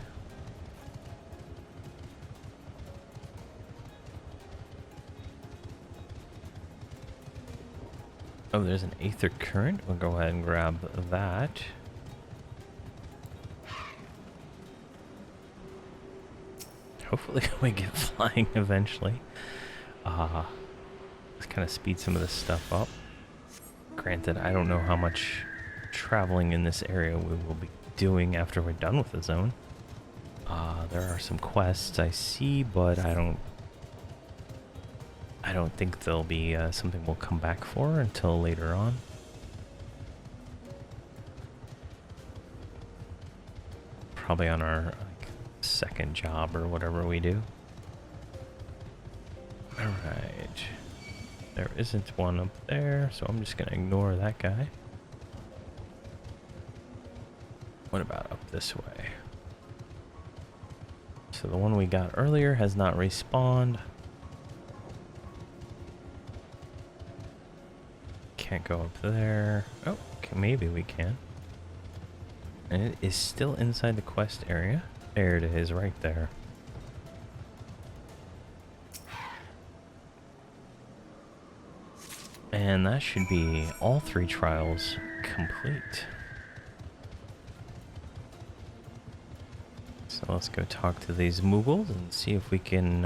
Oh, there's an aether current. We'll go ahead and grab that. Hopefully we get flying eventually. Let's kind of speed some of this stuff up. Granted, I don't know how much traveling in this area we will be doing after we're done with the zone. There are some quests I see, but I don't think they'll be something we'll come back for until later on. Probably on our second job or whatever we do. Alright. There isn't one up there, so I'm just gonna ignore that guy. What about up this way? So the one we got earlier has not respawned. Can't go up there. Oh, okay, maybe we can. And it is still inside the quest area. There it is, right there. And that should be all 3 trials complete. So let's go talk to these Moogles and see if we can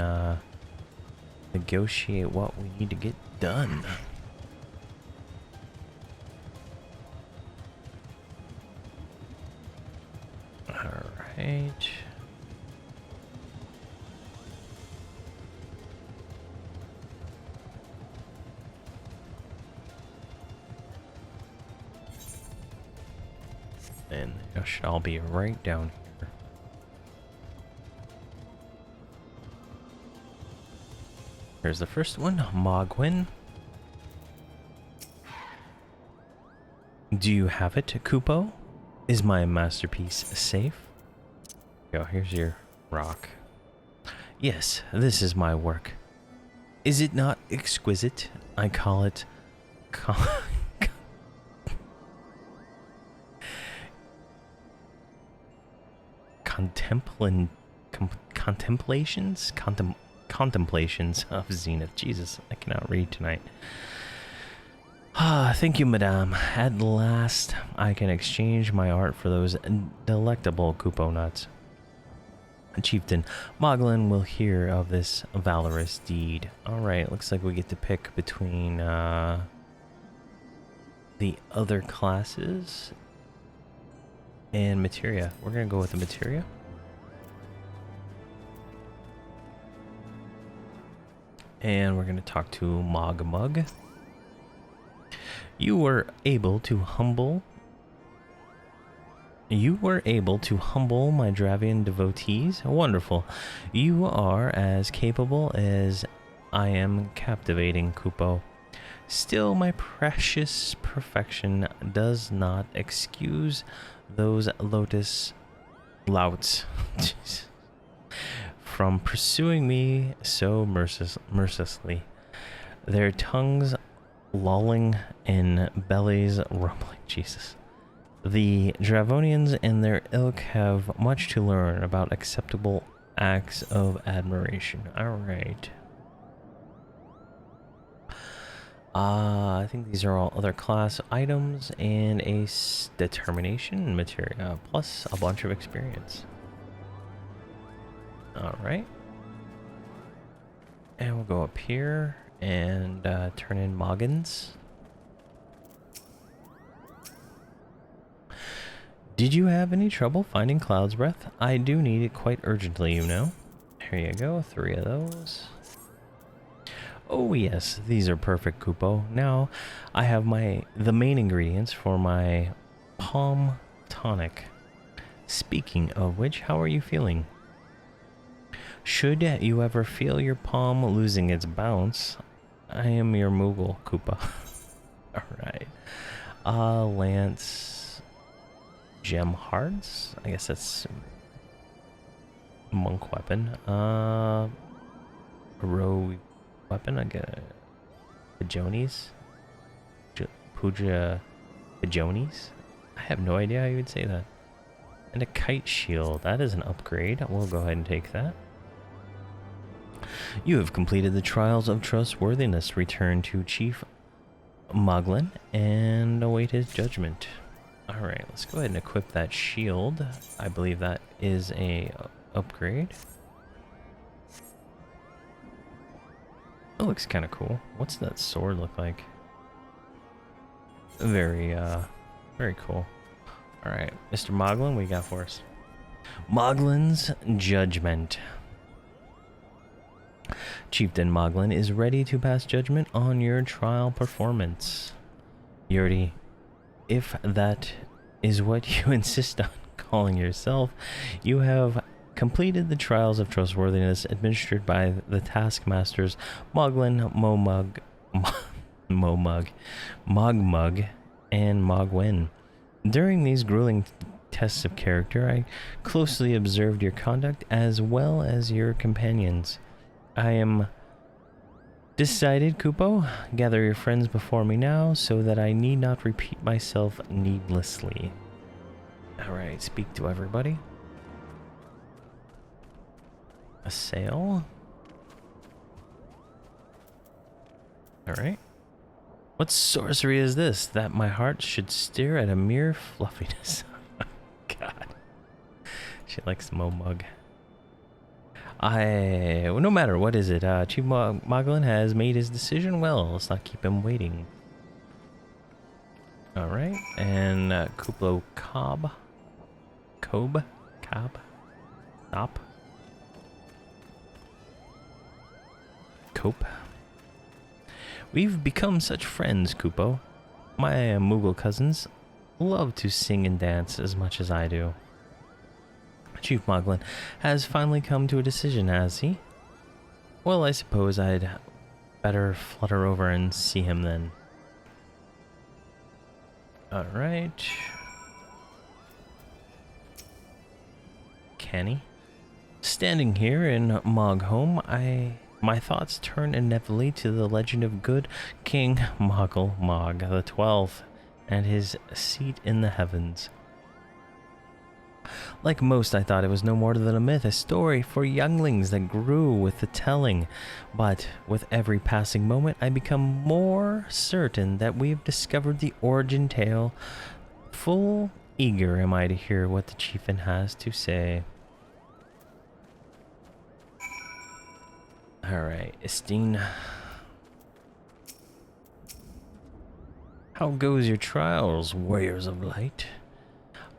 negotiate what we need to get done. Alright. And I should all be right down here. Here's the first one, Mogwin. Do you have it, Kupo? Is my masterpiece safe? Yo, here's your rock. Yes, this is my work. Is it not exquisite? I call it contemplations of Zenith. Jesus, I cannot read tonight. Ah, thank you, madame. At last, I can exchange my art for those delectable Kupo nuts. Chieftain Moglin will hear of this valorous deed. Alright, looks like we get to pick between the other classes and materia. We're gonna go with the materia. And we're gonna talk to Mogmug. You were able to humble my Dravian devotees. Wonderful. You are as capable as I am captivating, Kupo. Still, my precious perfection does not excuse those lotus louts from pursuing me so mercilessly. Their tongues lolling and bellies rumbling. Jesus. The Dravonians and their ilk have much to learn about acceptable acts of admiration. Alright. I think these are all other class items and a determination material plus a bunch of experience. Alright. And we'll go up here and turn in Moggins. Did you have any trouble finding Cloud's Breath? I do need it quite urgently, you know. Here you go, 3 of those. Oh yes, these are perfect, Kupo. Now I have the main ingredients for my palm tonic. Speaking of which, how are you feeling? Should you ever feel your palm losing its bounce, I am your Moogle, Koopa. Alright. Lance Gem Hearts. I guess that's monk weapon. Rogue weapon. I get Pajonies. Puja Pajonies. I have no idea how you would say that. And a kite shield. That is an upgrade. We'll go ahead and take that. You have completed the trials of trustworthiness. Return to Chief Moglin and await his judgment. Alright, let's go ahead and equip that shield. I believe that is a upgrade. It looks kind of cool. What's that sword look like? Very cool. Alright, Mr. Moglin, what you got for us? Moglin's Judgment. Chieftain Moglin is ready to pass judgment on your trial performance. Yurdi, if that is what you insist on calling yourself, you have completed the trials of trustworthiness administered by the taskmasters Moglin, Mogmug, and Mogwin. During these grueling tests of character. I closely observed your conduct as well as your companions. I am decided, Kupo. Gather your friends before me now so that I need not repeat myself needlessly. Alright, speak to everybody. Assail. Alright. What sorcery is this, that my heart should stare at a mere fluffiness? God. She likes Mo Mug. No matter what is it, Chief Moglin has made his decision. Well, let's not keep him waiting. Alright, and Kuplo Cobb. Stop. Cope. We've become such friends, Kupo. My Moogle cousins love to sing and dance as much as I do. Chief Moglin has finally come to a decision, has he? Well, I suppose I'd better flutter over and see him then. Alright. Canny. Standing here in Mogholm, my thoughts turn inevitably to the legend of good King Moggle Mog the 12th and his seat in the heavens. Like most, I thought it was no more than a myth, a story for younglings that grew with the telling. But with every passing moment, I become more certain that we've discovered the origin tale. Full eager am I to hear what the chieftain has to say. Alright, Estine. How goes your trials, warriors of light?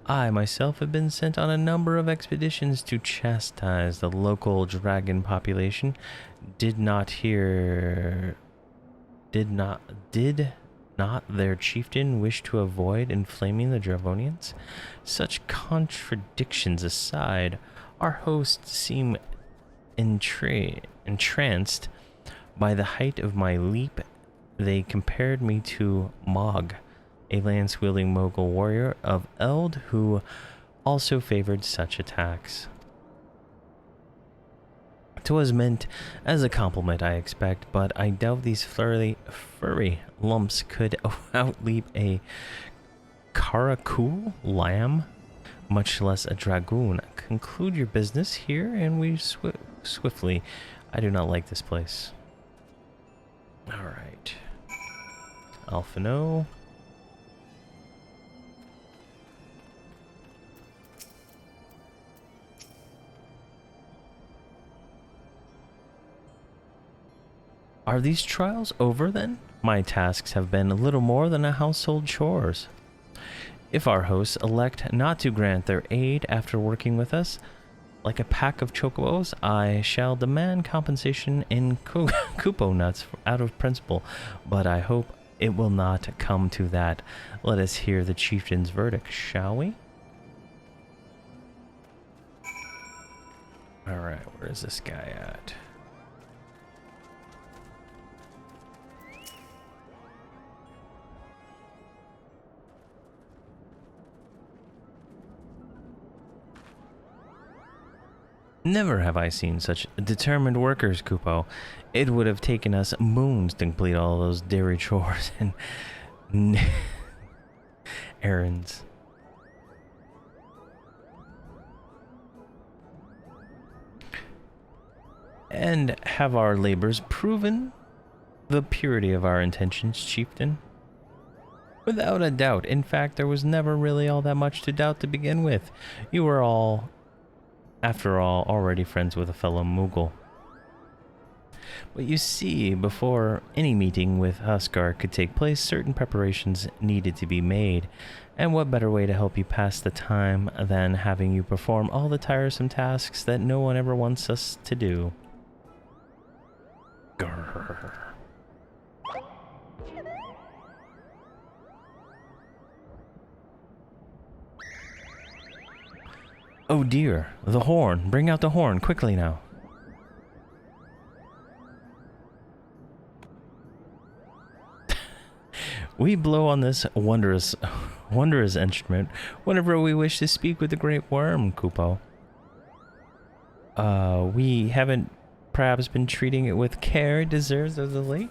I myself have been sent on a number of expeditions to chastise the local dragon population. Did not their chieftain wish to avoid inflaming the Dravonians? Such contradictions aside, our hosts seem entranced by the height of my leap. They compared me to Mog, a lance-wielding Mogul warrior of Eld who also favored such attacks. 'Twas meant as a compliment, I expect, but I doubt these furry lumps could outleap a Karakul lamb, much less a dragoon. Conclude your business here, and we swiftly. I do not like this place. Alright. Alphino. Are these trials over then? My tasks have been a little more than a household chores. If our hosts elect not to grant their aid after working with us, like a pack of chocobos, I shall demand compensation in Kupo nuts out of principle, but I hope it will not come to that. Let us hear the chieftain's verdict, shall we? Alright, where is this guy at? Never have I seen such determined workers, Kupo. It would have taken us moons to complete all those dairy chores and errands. And have our labors proven the purity of our intentions, chieftain? Without a doubt. In fact, there was never really all that much to doubt to begin with. You were all, after all, already friends with a fellow Moogle. But you see, before any meeting with Huskar could take place, certain preparations needed to be made. And what better way to help you pass the time than having you perform all the tiresome tasks that no one ever wants us to do? Grrr. Oh dear, the horn. Bring out the horn, quickly now. We blow on this wondrous wondrous instrument whenever we wish to speak with the great worm, Kupo. We haven't perhaps been treating it with care it deserves as of late,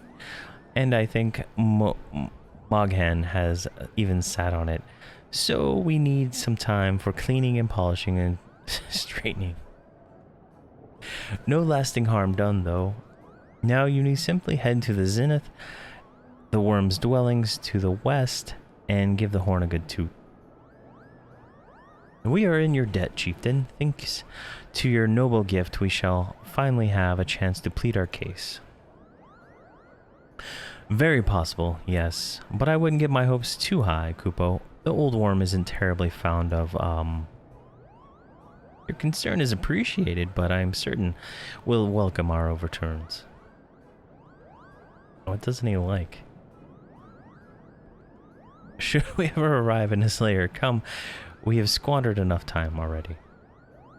and I think Moghan has even sat on it, so we need some time for cleaning and polishing and straightening. No lasting harm done, though. Now you need simply head to the zenith, the worm's dwellings to the west, and give the horn a good toot. We are in your debt, chieftain. Thanks to your noble gift, we shall finally have a chance to plead our case. Very possible, yes, but I wouldn't get my hopes too high, Kupo. The old worm isn't terribly fond of, Your concern is appreciated, but I'm certain we'll welcome our overturns. What doesn't he like? Should we ever arrive in his lair, come, we have squandered enough time already.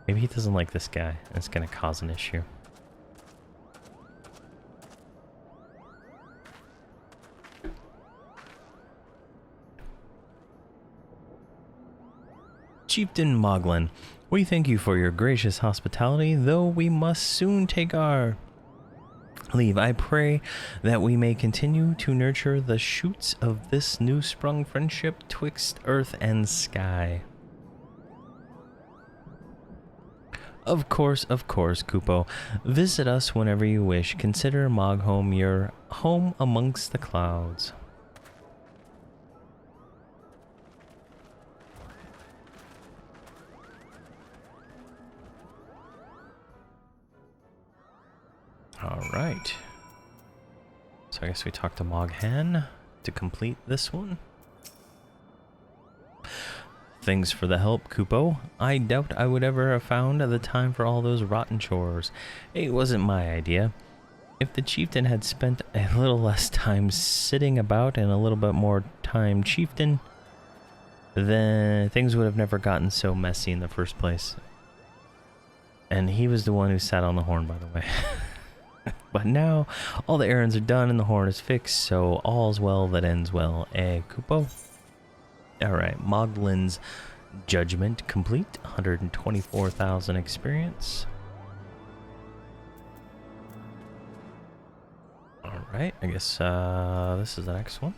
Maybe he doesn't like this guy, and it's gonna cause an issue. Chieftain Moglin, we thank you for your gracious hospitality, though we must soon take our leave. I pray that we may continue to nurture the shoots of this new sprung friendship twixt earth and sky. Of course, Kupo. Visit us whenever you wish. Consider Mogholm your home amongst the clouds. Alright. So I guess we talked to Moghan to complete this one. Thanks for the help, Kupo. I doubt I would ever have found the time for all those rotten chores. It wasn't my idea. If the chieftain had spent a little less time sitting about and a little bit more time chieftain, then things would have never gotten so messy in the first place. And he was the one who sat on the horn, by the way. But now, all the errands are done and the horn is fixed, so all's well that ends well, eh, Kupo? Alright, Moglin's judgment complete, 124,000 experience. Alright, I guess this is the next one.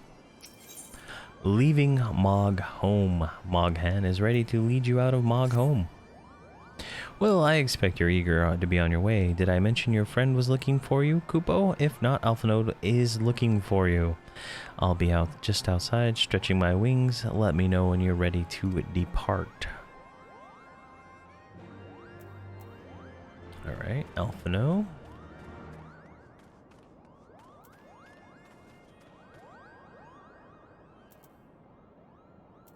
Leaving Mogholm. Moghan is ready to lead you out of Mogholm. Well, I expect you're eager to be on your way. Did I mention your friend was looking for you, Kupo? If not, Alphanode is looking for you. I'll be out just outside, stretching my wings. Let me know when you're ready to depart. Alright, Alphano.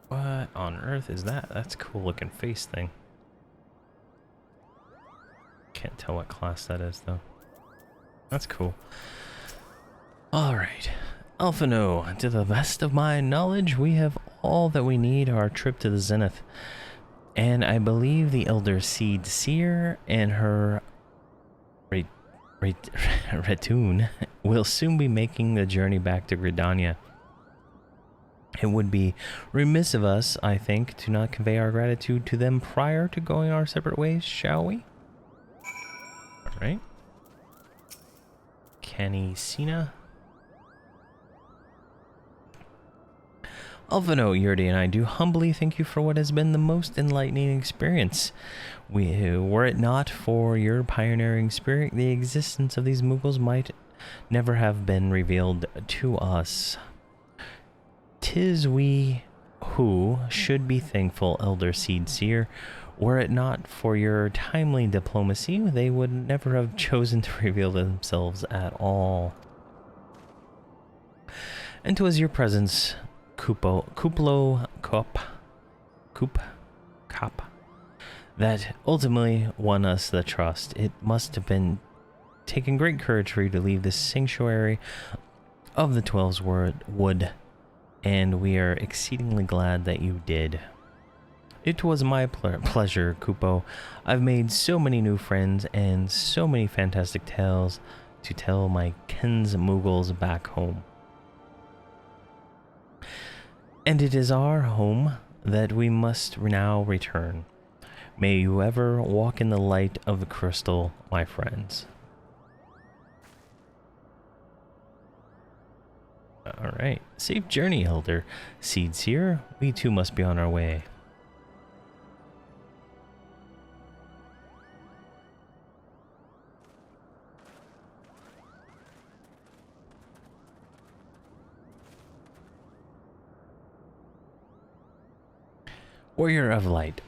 What on earth is that? That's a cool looking face thing. Can't tell what class that is, though. That's cool. Alright. Alphano, to the best of my knowledge, we have all that we need our trip to the Zenith. And I believe the Elder Seed Seer and her Retoon will soon be making the journey back to Gridania. It would be remiss of us, I think, to not convey our gratitude to them prior to going our separate ways, shall we? Right? Canicina. Alphano, Yurdi, and I do humbly thank you for what has been the most enlightening experience. Were it not for your pioneering spirit, the existence of these Mughals might never have been revealed to us. 'Tis we who should be thankful, Elder Seed Seer. Were it not for your timely diplomacy, they would never have chosen to reveal themselves at all. And 'twas your presence, Kupo Cop, that ultimately won us the trust. It must have been taken great courage for you to leave this sanctuary of the 12's wood, and we are exceedingly glad that you did. It was my pleasure, Kupo. I've made so many new friends and so many fantastic tales to tell my Kens Mughals back home. And it is our home that we must now return. May you ever walk in the light of the crystal, my friends. Alright, safe journey, Elder. Seeds here, we too must be on our way. Warrior of Light,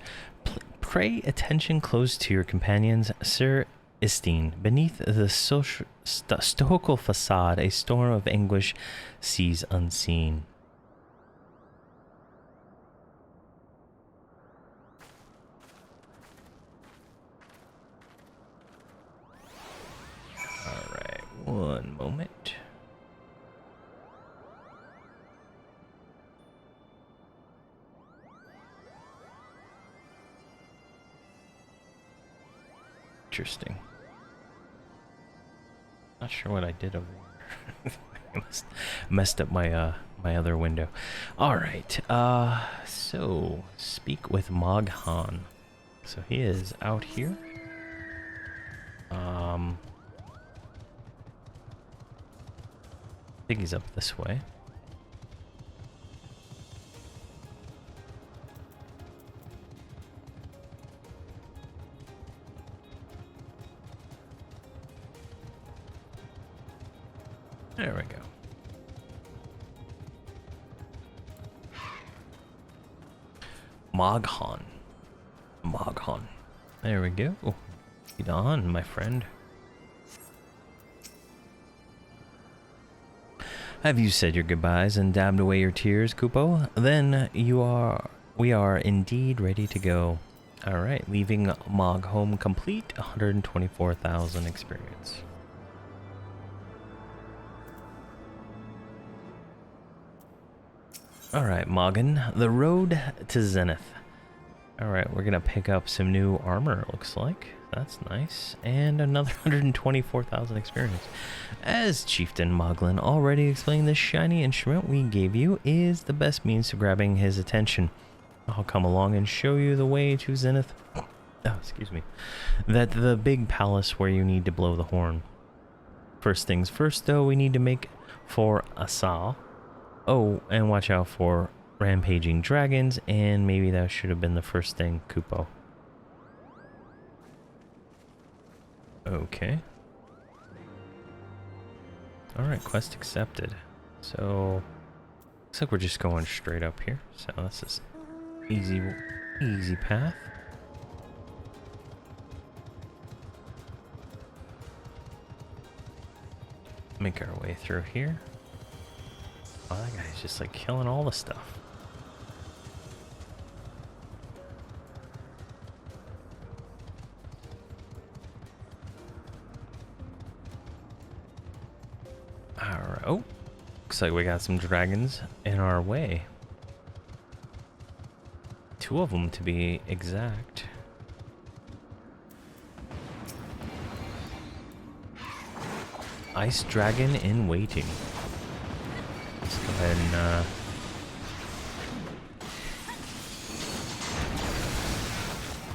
pay attention close to your companions, Sir Istine. Beneath the stoical facade, a storm of anguish sees unseen. Alright, one moment. Interesting. Not sure what I did over here. I messed up my my other window. All right. So speak with Moghan. So he is out here. I think he's up this way. There we go. Moghan. Moghan. There we go. Get on, my friend. Have you said your goodbyes and dabbed away your tears, Kupo? Then we are indeed ready to go. Alright, leaving Mog home complete, 124,000 experience. Alright, Moghan, the road to Zenith. Alright, we're gonna pick up some new armor, it looks like. That's nice. And another 124,000 experience. As Chieftain Moglin already explained, the shiny instrument we gave you is the best means to grabbing his attention. I'll come along and show you the way to Zenith. Oh, excuse me. That the big palace where you need to blow the horn. First things first, though, we need to make for Asal. Oh, and watch out for rampaging dragons, and maybe that should have been the first thing, Kupo. Okay. Alright, quest accepted. So, looks like we're just going straight up here. So this is easy path. Make our way through here. Oh, that guy's just like killing all the stuff. Alright. Oh, looks like we got some dragons in our way. 2 of them to be exact. Ice dragon in waiting. Let's go ahead and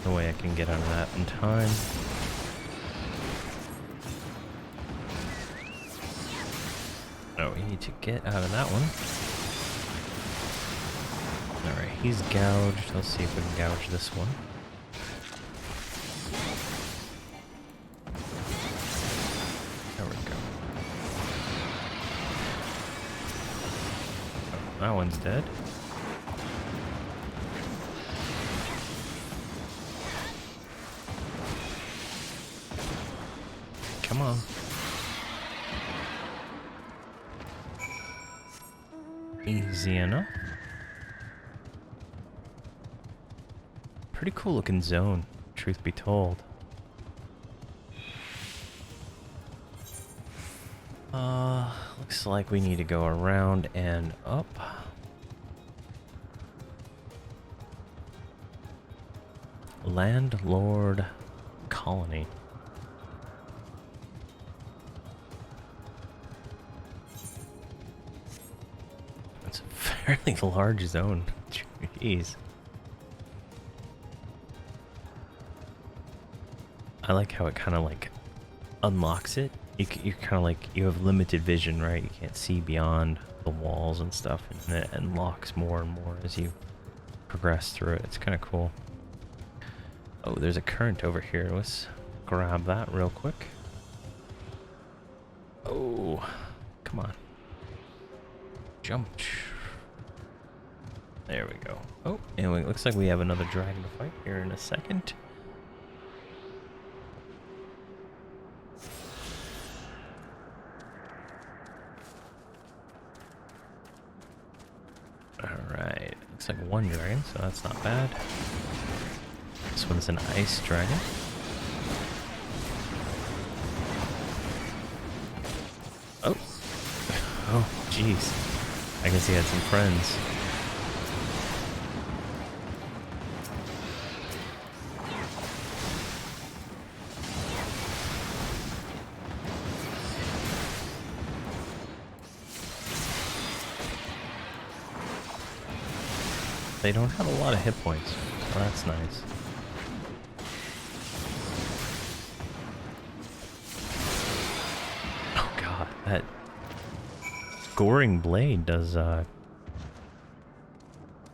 no way I can get out of that in time. Oh, we need to get out of that one. Alright, he's gouged. Let's see if we can gouge this one. There we go. Oh, that one's dead. Come on. Easy enough. Pretty cool looking zone, truth be told. Looks like we need to go around and up. Landlord Colony. That's a fairly large zone. Jeez. I like how it kind of like unlocks it. You're kind of like, you have limited vision, right? You can't see beyond the walls and stuff, and it unlocks more and more as you progress through it. It's kind of cool. Oh, there's a current over here. Let's grab that real quick. Oh, come on. Jump. There we go. Oh, and it looks like we have another dragon to fight here in a second. Alright, looks like one dragon, so that's not bad. This one's an ice dragon. Oh. Oh, jeez. I guess he had some friends. They don't have a lot of hit points, so that's nice. Oh god, that goring blade does a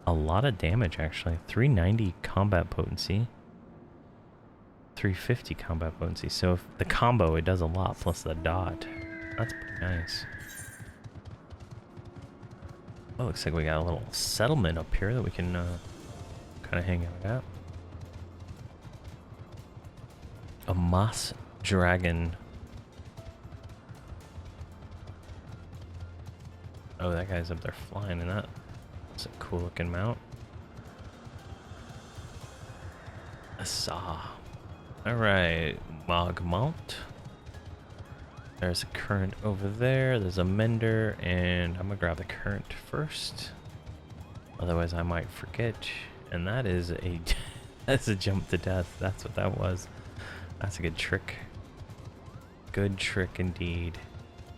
lot of damage actually. 390 combat potency, 350 combat potency. So if the combo, it does a lot plus the dot. That's pretty nice. Oh, looks like we got a little settlement up here that we can kind of hang out at. A moss dragon. Oh, that guy's up there flying, and that's a cool looking mount. A saw. Alright, Mog mount. There's a current over there, there's a mender, and I'm gonna grab the current first. Otherwise I might forget. And that is a that's a jump to death. That's what that was. That's a good trick. Good trick indeed.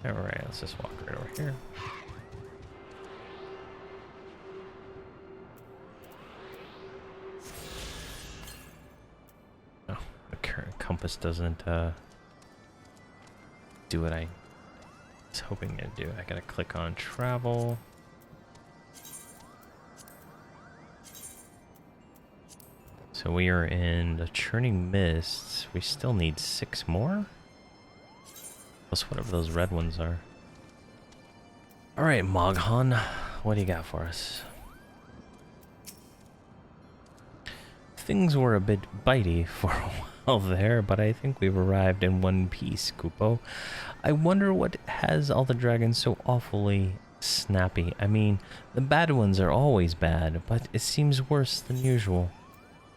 Alright, let's just walk right over here. Oh, the current compass doesn't do what I was hoping to do. I gotta click on travel. So we are in the Churning Mists. We still need 6 more. Plus whatever those red ones are. Alright, Moghan, what do you got for us? Things were a bit bitey for a while there, but I think we've arrived in one piece, Kupo. I wonder what has all the dragons so awfully snappy. I mean, the bad ones are always bad, but it seems worse than usual.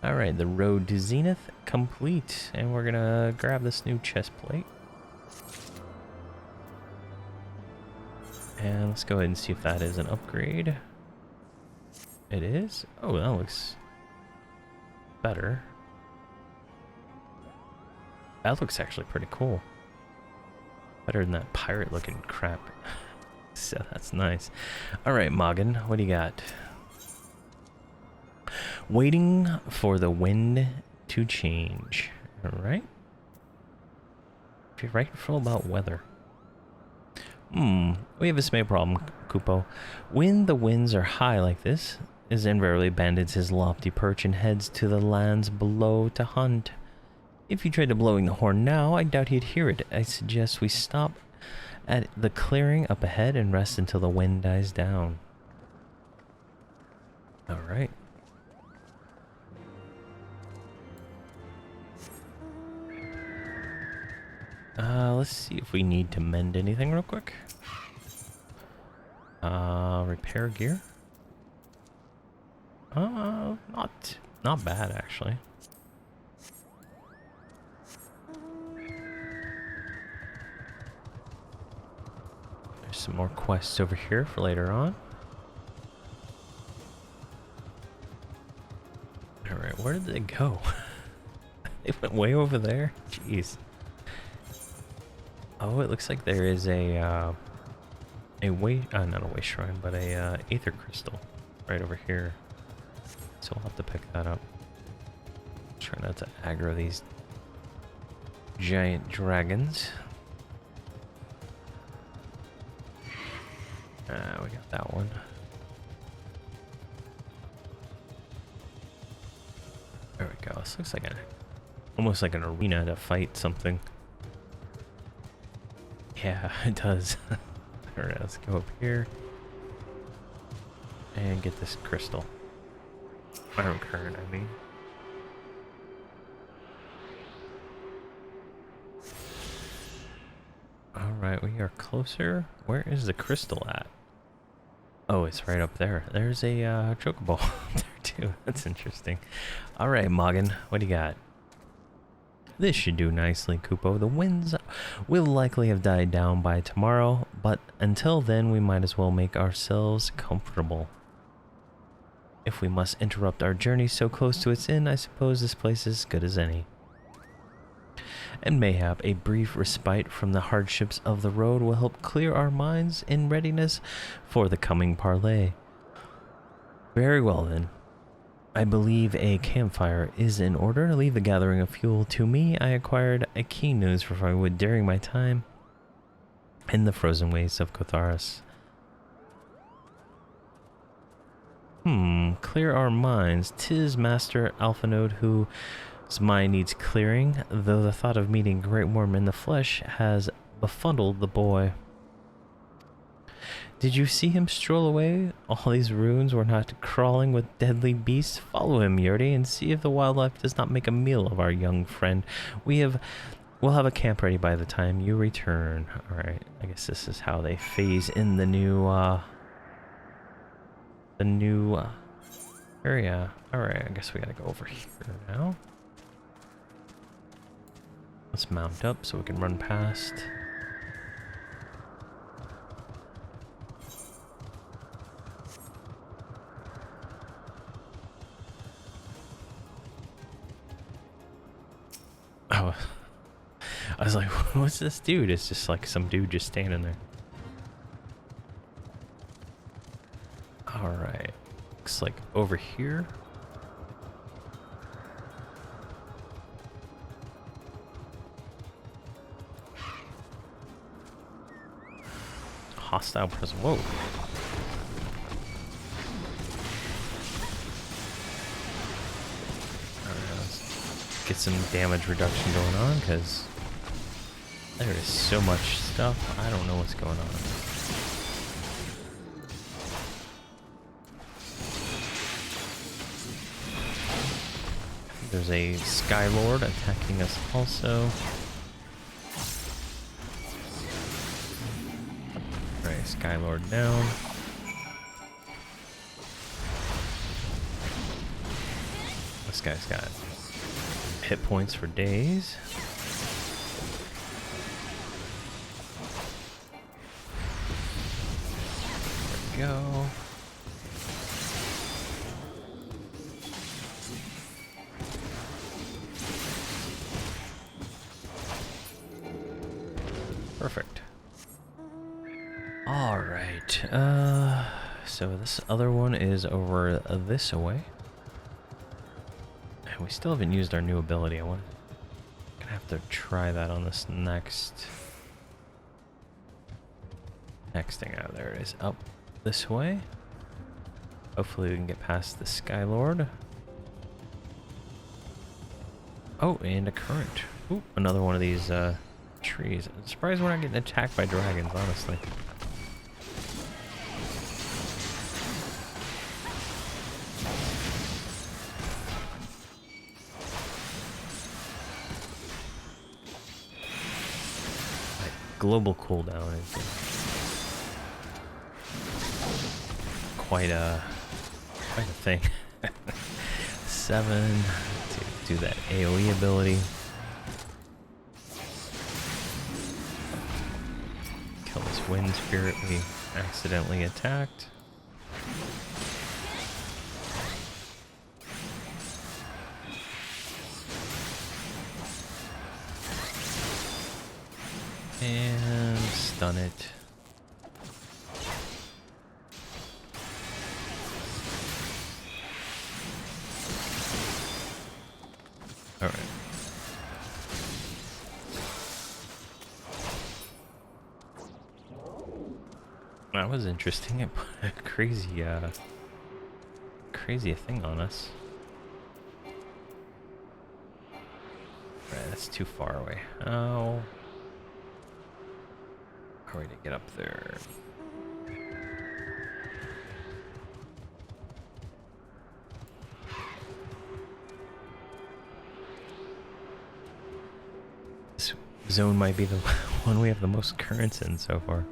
Alright, the road to Zenith complete, and we're gonna grab this new chest plate. And let's go ahead and see if that is an upgrade. It is? Oh, that looks better. That looks actually pretty cool. Better than that pirate looking crap. So that's nice. Alright, Moghan, what do you got? Waiting for the wind to change. Alright. Be rightful about weather. We have a small problem, Kupo. When the winds are high like this, Zen rarely abandons his lofty perch and heads to the lands below to hunt. If you tried to blowing the horn now, I doubt he'd hear it. I suggest we stop at the clearing up ahead and rest until the wind dies down. Alright. Let's see if we need to mend anything real quick. Repair gear. Not bad actually. There's some more quests over here for later on. Alright, where did they go? They went way over there? Jeez. Oh, it looks like there is a a not a waste shrine, but a aether crystal right over here. So we'll have to pick that up. Try not to aggro these giant dragons. We got that one. There we go. This looks like almost like an arena to fight something. Yeah, it does. Alright, let's go up here and get this crystal. Iron current, I mean. Alright, we are closer. Where is the crystal at? Oh, it's right up there. There's a chocobo there too. That's interesting. Alright, Moggin, what do you got? This should do nicely, Kupo. The winds will likely have died down by tomorrow, but until then we might as well make ourselves comfortable. If we must interrupt our journey so close to its end, I suppose this place is as good as any. And mayhap a brief respite from the hardships of the road will help clear our minds in readiness for the coming parley. Very well then. I believe a campfire is in order. Leave the gathering of fuel to me. I acquired a keen nose for firewood during my time in the frozen wastes of Kotharis. Clear our minds. 'Tis Master Alphanode whose mind needs clearing, though the thought of meeting Great Worm in the flesh has befuddled the boy. Did you see him stroll away? All these ruins were not crawling with deadly beasts. Follow him, Yurdi, and see if the wildlife does not make a meal of our young friend. We'll have a camp ready by the time you return. Alright, I guess this is how they phase in the new area. Alright, I guess we gotta go over here now. Let's mount up so we can run past. Oh, I was like, what's this dude? It's just like some dude just standing there. Alright. Looks like over here. Hostile presence. Whoa. Alright, let's get some damage reduction going on, because there is so much stuff. I don't know what's going on. There's a Skylord attacking us also. Alright, Skylord down. This guy's got hit points for days. There we go. Perfect. All right. So this other one is over this way. And we still haven't used our new ability. I'm gonna have to try that on this next thing. Oh, there it is. Up this way. Hopefully we can get past the Skylord. Oh, and a current. Ooh, another one of these trees. I'm surprised we're not getting attacked by dragons, honestly. Global cooldown is quite a thing. 7 to do that AoE ability. Kill this wind spirit we accidentally attacked. And stun it. That was interesting. It put a crazy thing on us. Right, that's too far away. How are we to get up there? This zone might be the one we have the most currents in so far.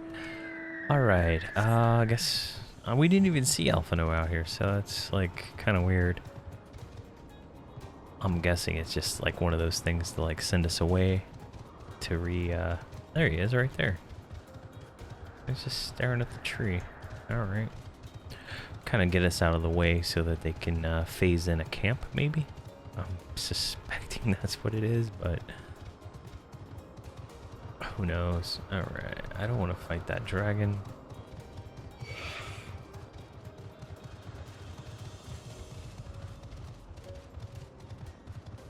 Alright, I guess we didn't even see Alphino out here, so that's like kind of weird. I'm guessing it's just like one of those things to like send us away to there he is right there. He's just staring at the tree. Alright. Kind of get us out of the way so that they can phase in a camp, maybe? I'm suspecting that's what it is, but who knows? Alright, I don't want to fight that dragon.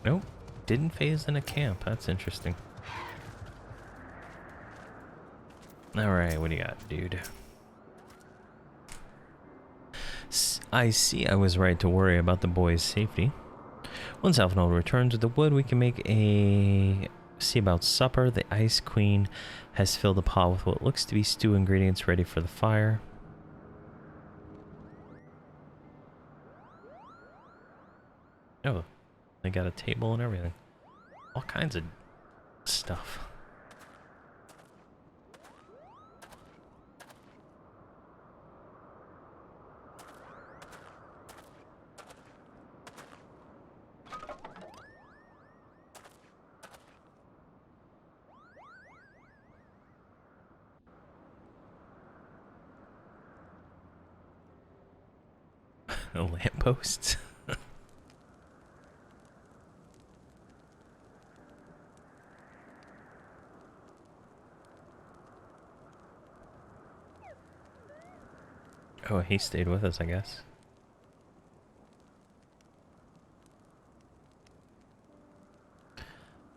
Nope, didn't phase in a camp. That's interesting. Alright, what do you got, dude? I see I was right to worry about the boy's safety. Once Alphino returns with the wood, we can see about supper. The Ice Queen has filled the pot with what looks to be stew ingredients ready for the fire. Oh, they got a table and everything. All kinds of stuff. Lampposts. Oh, he stayed with us, I guess.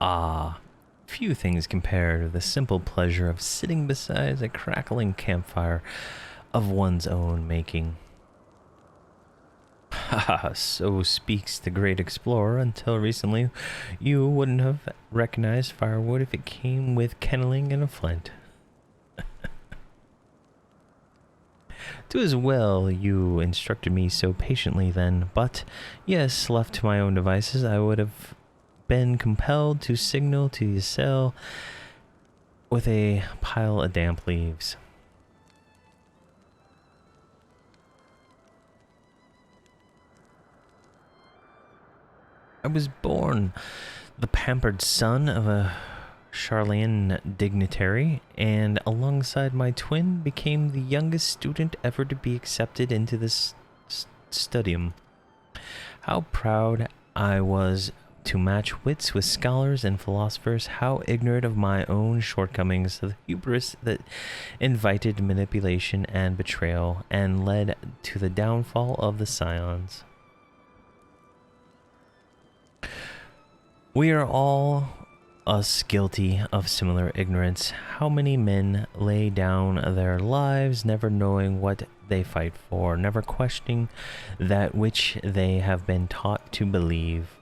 Ah, few things compare to the simple pleasure of sitting beside a crackling campfire of one's own making. Haha, so speaks the great explorer. Until recently, you wouldn't have recognized firewood if it came with kindling and a flint. 'Twas well you instructed me so patiently then, but yes, left to my own devices, I would have been compelled to signal to the cell with a pile of damp leaves. I was born the pampered son of a Charlatan dignitary, and alongside my twin became the youngest student ever to be accepted into this studium. How proud I was to match wits with scholars and philosophers, how ignorant of my own shortcomings, the hubris that invited manipulation and betrayal and led to the downfall of the Scions. We are all us guilty of similar ignorance. How many men lay down their lives never knowing what they fight for, never questioning that which they have been taught to believe.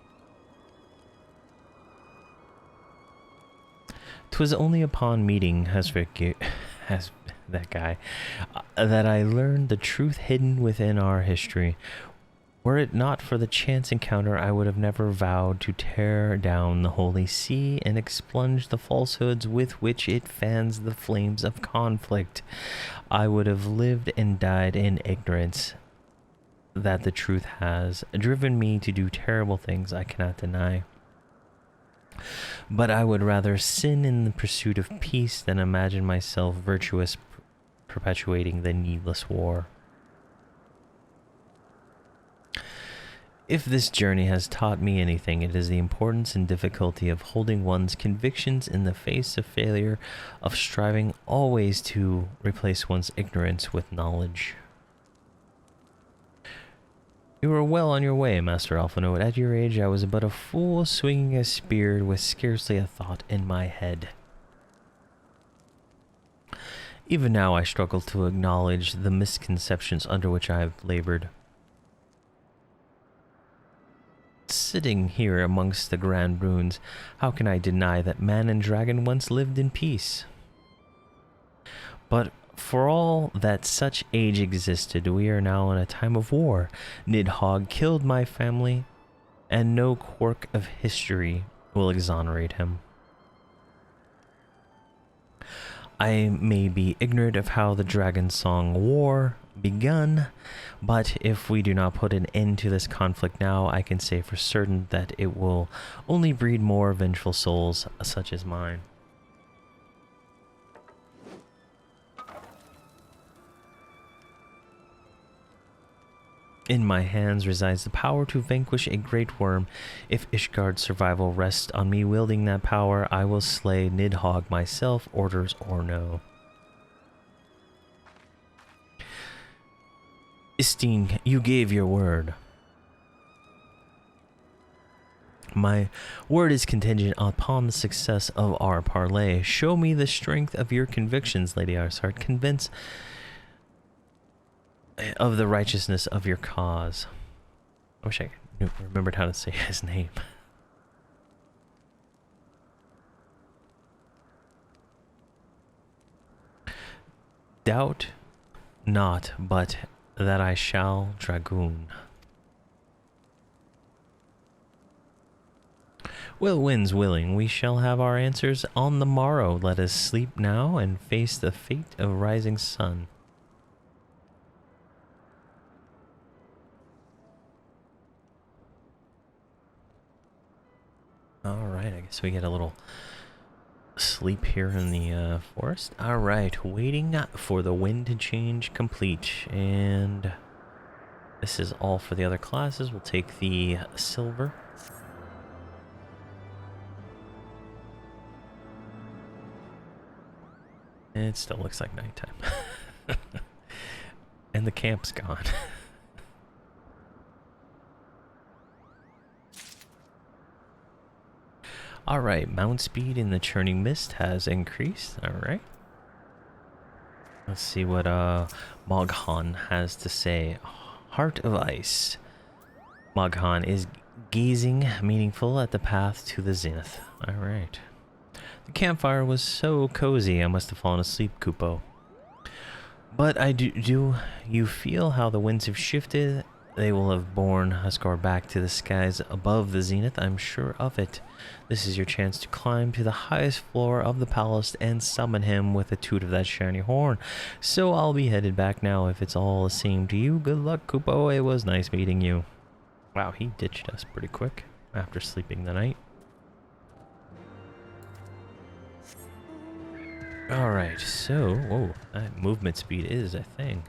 'Twas only upon meeting that guy that I learned the truth hidden within our history. Were it not for the chance encounter, I would have never vowed to tear down the holy sea and expunge the falsehoods with which it fans the flames of conflict. I would have lived and died in ignorance that the truth has driven me to do terrible things I cannot deny. But I would rather sin in the pursuit of peace than imagine myself virtuous, perpetuating the needless war. If this journey has taught me anything, it is the importance and difficulty of holding one's convictions in the face of failure, of striving always to replace one's ignorance with knowledge. You were well on your way, Master Alphino. At your age, I was but a fool swinging a spear with scarcely a thought in my head. Even now I struggle to acknowledge the misconceptions under which I have labored. Sitting here amongst the grand ruins, how can I deny that man and dragon once lived in peace? But for all that such age existed, we are now in a time of war. Nidhogg killed my family, and no quirk of history will exonerate him. I may be ignorant of how the Dragon Song War begun, but if we do not put an end to this conflict now, I can say for certain that it will only breed more vengeful souls such as mine. In my hands resides the power to vanquish a great worm. If Ishgard's survival rests on me wielding that power, I will slay Nidhogg myself, orders or no. Istine, you gave your word. My word is contingent upon the success of our parley. Show me the strength of your convictions, Lady Arsart. Convince of the righteousness of your cause. I wish I remembered how to say his name. Doubt not, but that I shall dragoon. Well, winds willing, we shall have our answers on the morrow. Let us sleep now and face the fate of rising sun. Alright, I guess we get a little sleep here in the forest. Alright, waiting for the wind to change complete. And this is all for the other classes. We'll take the silver. It still looks like nighttime. And the camp's gone. Alright, mount speed in the churning mist has increased. Alright. Let's see what Moghan has to say. Heart of Ice. Moghan is gazing meaningful at the path to the zenith. Alright. The campfire was so cozy, I must have fallen asleep, Kupo. But do you feel how the winds have shifted? They will have borne Huskar back to the skies above the zenith, I'm sure of it. This is your chance to climb to the highest floor of the palace and summon him with a toot of that shiny horn. So I'll be headed back now if it's all the same to you. Good luck, Kupo. It was nice meeting you. Wow, he ditched us pretty quick after sleeping the night. Alright, so... whoa, that movement speed is a thing.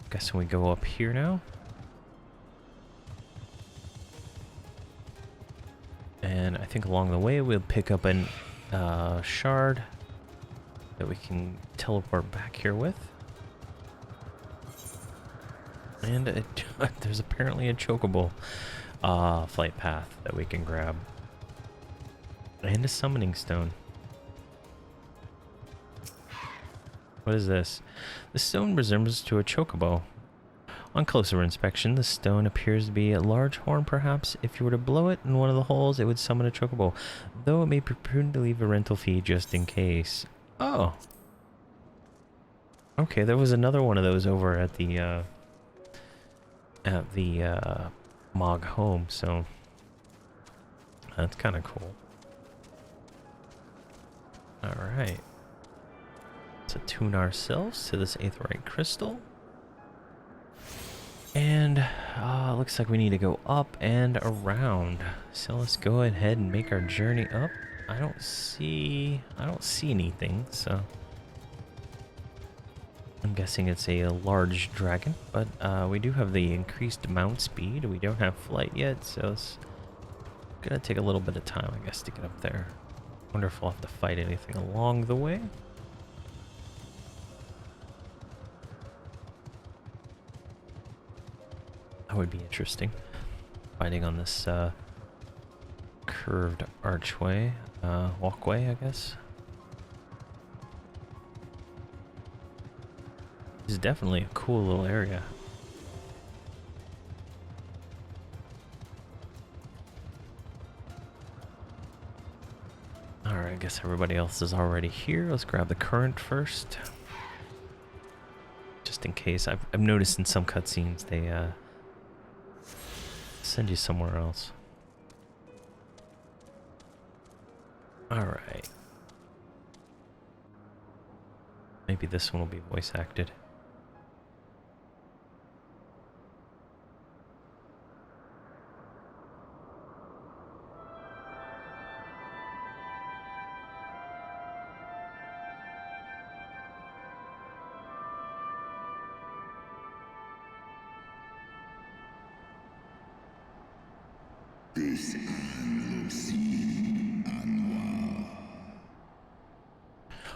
Guessing we go up here now. And I think along the way we'll pick up an shard that we can teleport back here with. And there's apparently a chocobo flight path that we can grab. And a summoning stone. What is this? The stone resembles to a chocobo. On closer inspection, the stone appears to be a large horn, perhaps. If you were to blow it in one of the holes, it would summon a chocobo. Though it may be prudent to leave a rental fee just in case. Oh. Okay, there was another one of those over at the Mog home, so that's kind of cool. Alright. Let's attune ourselves to this aetheryte crystal. And looks like we need to go up and around. So let's go ahead and make our journey up. I don't see anything, so I'm guessing it's a large dragon, but we do have the increased mount speed. We don't have flight yet, so it's gonna take a little bit of time, I guess, to get up there. Wonder if we'll have to fight anything along the way. That would be interesting. Fighting on this curved archway, walkway, I guess. It's definitely a cool little area. Alright, I guess everybody else is already here. Let's grab the current first. Just in case. I've noticed in some cutscenes they send you somewhere else. Alright. Maybe this one will be voice acted.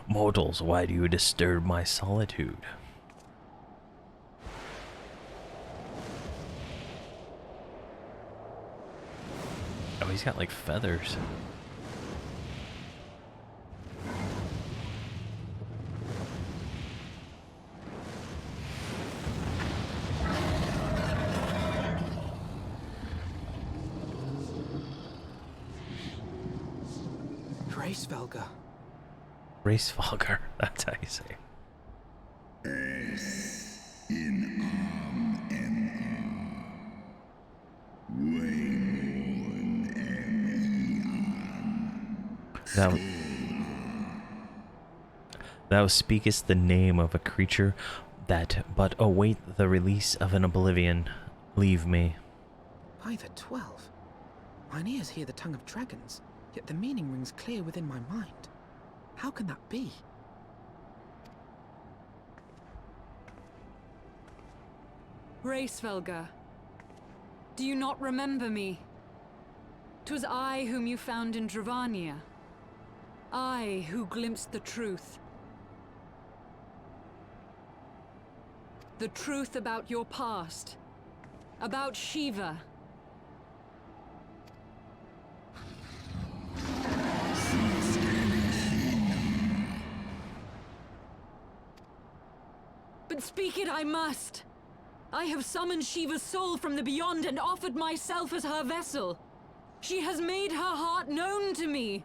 Mortals, why do you disturb my solitude? Oh, he's got like feathers. Racevalgar, that's how you say it. Thou speakest the name of a creature that but await the release of an oblivion. Leave me. By the 12. Mine ears hear the tongue of dragons, yet the meaning rings clear within my mind. How can that be? Racevelga, do you not remember me? 'Twas I whom you found in Dravania. I who glimpsed the truth. The truth about your past. About Shiva. But speak it I must. I have summoned Shiva's soul from the beyond and offered myself as her vessel. She has made her heart known to me.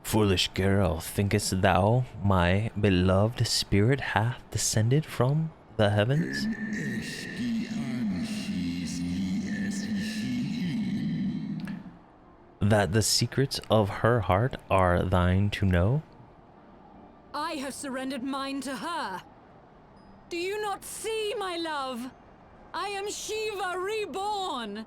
Foolish girl, thinkest thou my beloved spirit hath descended from the heavens? That the secrets of her heart are thine to know? I have surrendered mine to her. Do you not see, my love? I am Shiva reborn.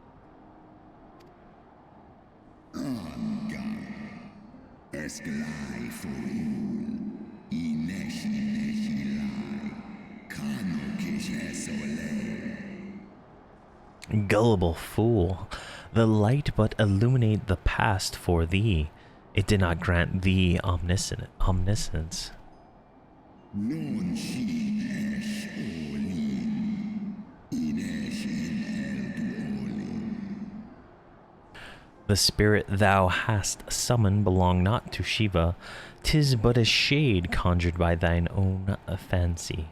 Gullible fool, the light but illuminate the past for thee. It did not grant thee omniscience. The spirit thou hast summoned belong not to Shiva, 'tis but a shade conjured by thine own fancy.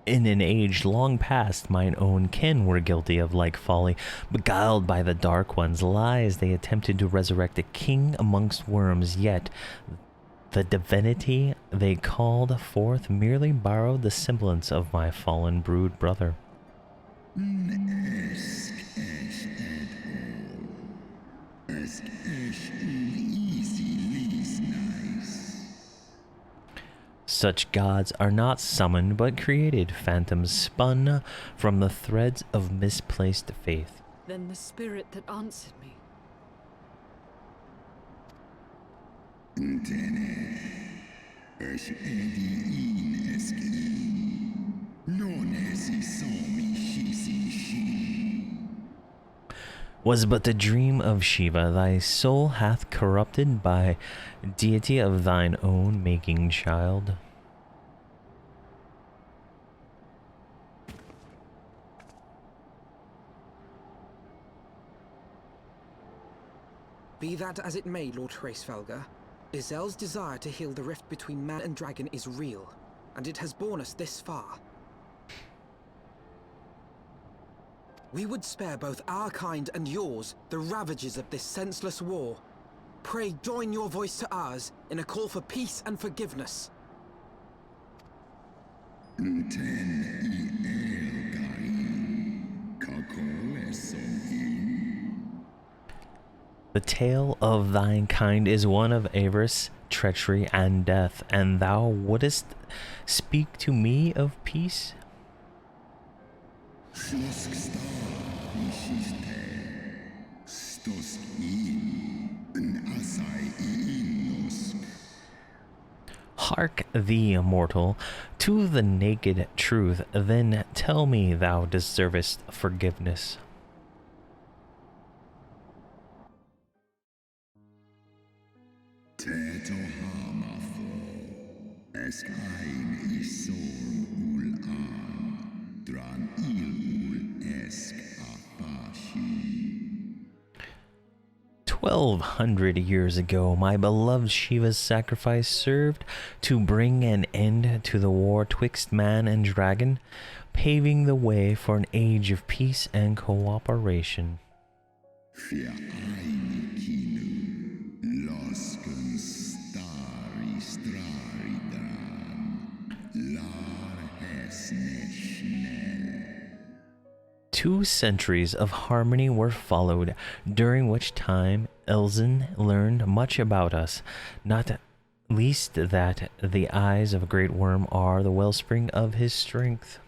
In an age long past, mine own kin were guilty of like folly. Beguiled by the Dark One's lies, they attempted to resurrect a king amongst worms, yet the divinity they called forth merely borrowed the semblance of my fallen brood brother. Such gods are not summoned but created, phantoms spun from the threads of misplaced faith. Then the spirit that answered me. was but a dream of Shiva. Thy soul hath corrupted by deity of thine own making, child. Be that as it may, Lord Hraesvelgr, Izel's desire to heal the rift between man and dragon is real, and it has borne us this far. We would spare both our kind and yours the ravages of this senseless war. Pray join your voice to ours in a call for peace and forgiveness. The tale of thine kind is one of avarice, treachery, and death, and thou wouldest speak to me of peace? Hark thee, mortal, to the naked truth, then tell me thou deservest forgiveness. Ein ison ul an, dran il ul esk afashi. 1200 years ago, my beloved Shiva's sacrifice served to bring an end to the war twixt man and dragon, paving the way for an age of peace and cooperation. Two centuries of harmony were followed, during which time Elzen learned much about us, not least that the eyes of a great worm are the wellspring of his strength.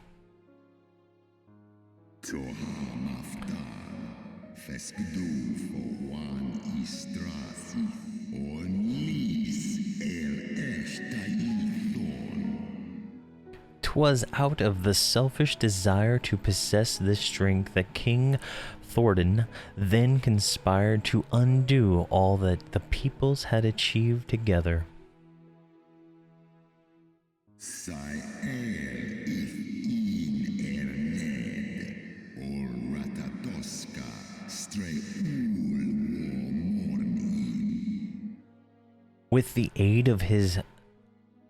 Twas out of the selfish desire to possess this strength that King Thordan then conspired to undo all that the peoples had achieved together. With the aid of his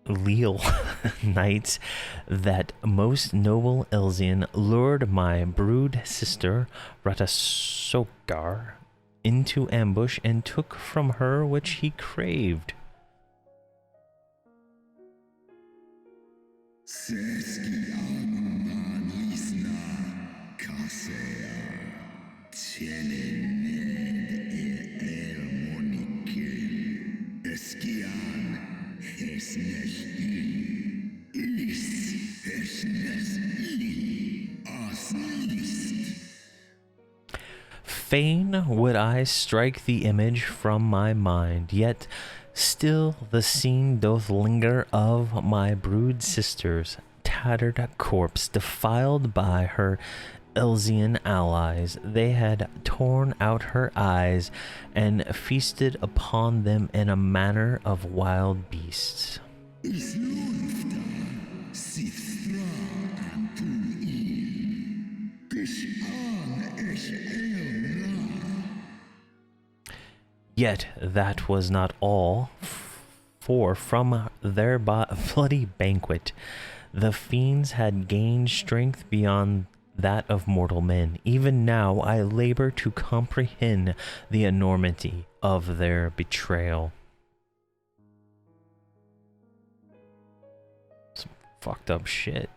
leal knights, that most noble Elzian lured my brood sister Ratasokar into ambush and took from her which he craved. Fain would I strike the image from my mind, yet still the scene doth linger of my brood sister's tattered corpse, defiled by her Elzian allies. They had torn out her eyes and feasted upon them in a manner of wild beasts. Yet that was not all, for from their bloody banquet the fiends had gained strength beyond that of mortal men. Even now I labor to comprehend the enormity of their betrayal. Some fucked up shit.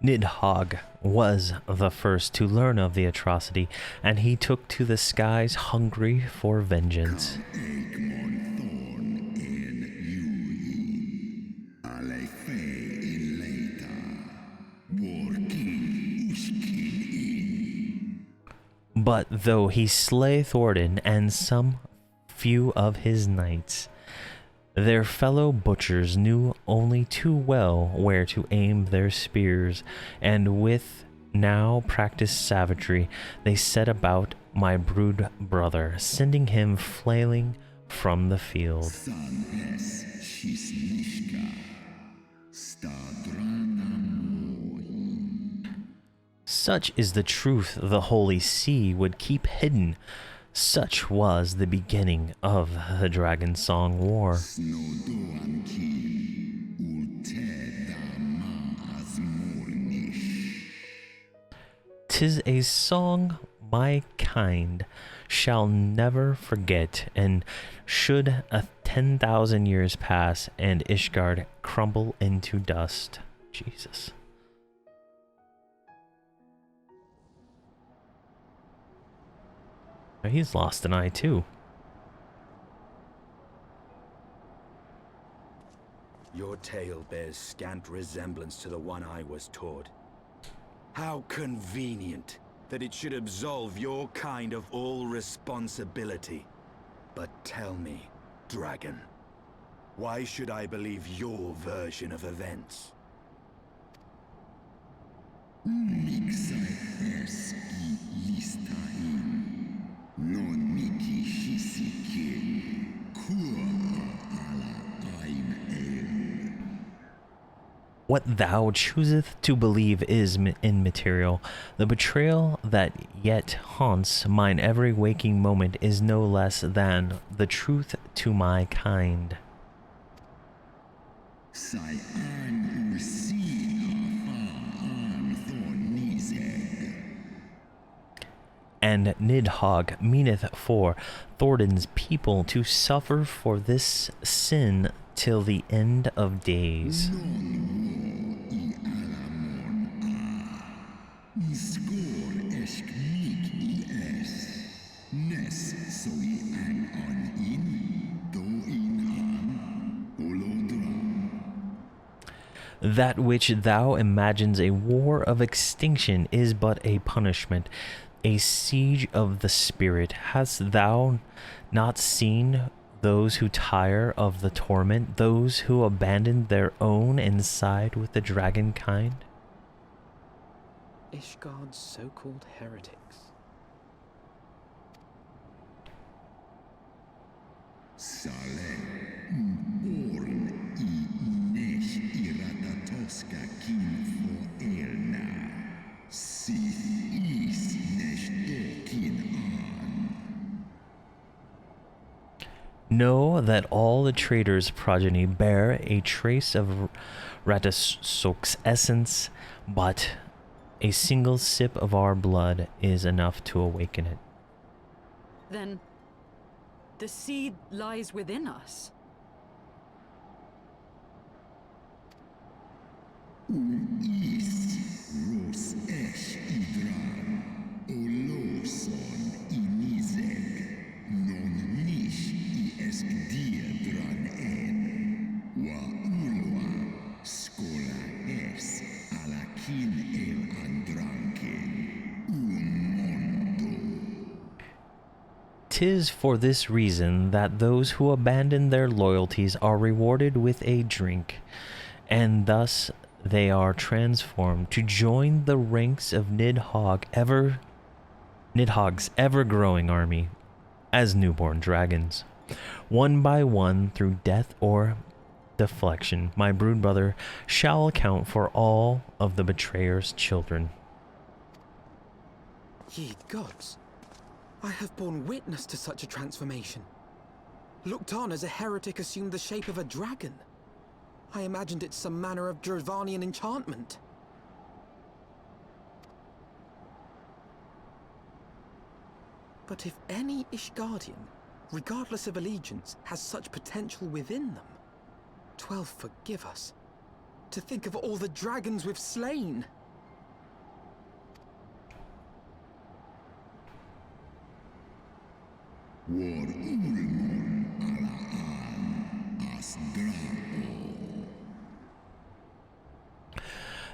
Nidhogg was the first to learn of the atrocity, and he took to the skies hungry for vengeance. But though he slay Thordan and some few of his knights, Their fellow butchers knew only too well where to aim their spears, and with now practiced savagery, they set about my brood brother, sending him flailing from the field. Such is the truth the Holy See would keep hidden. Such was the beginning of the Dragon Song War. 'Tis a song my kind shall never forget, and should 10,000 years pass and Ishgard crumble into dust. Jesus. He's lost an eye too. Your tale bears scant resemblance to the one I was taught. How convenient that it should absolve your kind of all responsibility. But tell me, dragon, why should I believe your version of events? What thou chooseth to believe is immaterial. The betrayal that yet haunts mine every waking moment is no less than the truth to my kind. And Nidhogg meaneth for Thornton's people to suffer for this sin till the end of days. That which thou imagines a war of extinction is but a punishment, a siege of the spirit. Hast thou not seen those who tire of the torment, those who abandon their own and side with the dragon kind? Ishgard's so-called heretics. Know that all the traitors' progeny bear a trace of Ratasok's essence, but a single sip of our blood is enough to awaken it. Then the seed lies within us. Tis for this reason that those who abandon their loyalties are rewarded with a drink, and thus they are transformed to join the ranks of Nidhogg's ever-growing army as newborn dragons. One by one, through death or deflection, my brood brother shall account for all of the betrayer's children. Ye gods, I have borne witness to such a transformation. Looked on as a heretic assumed the shape of a dragon. I imagined it some manner of Dravanian enchantment. But if any Ishgardian, regardless of allegiance, has such potential within them, 12 forgive us. To think of all the dragons we've slain!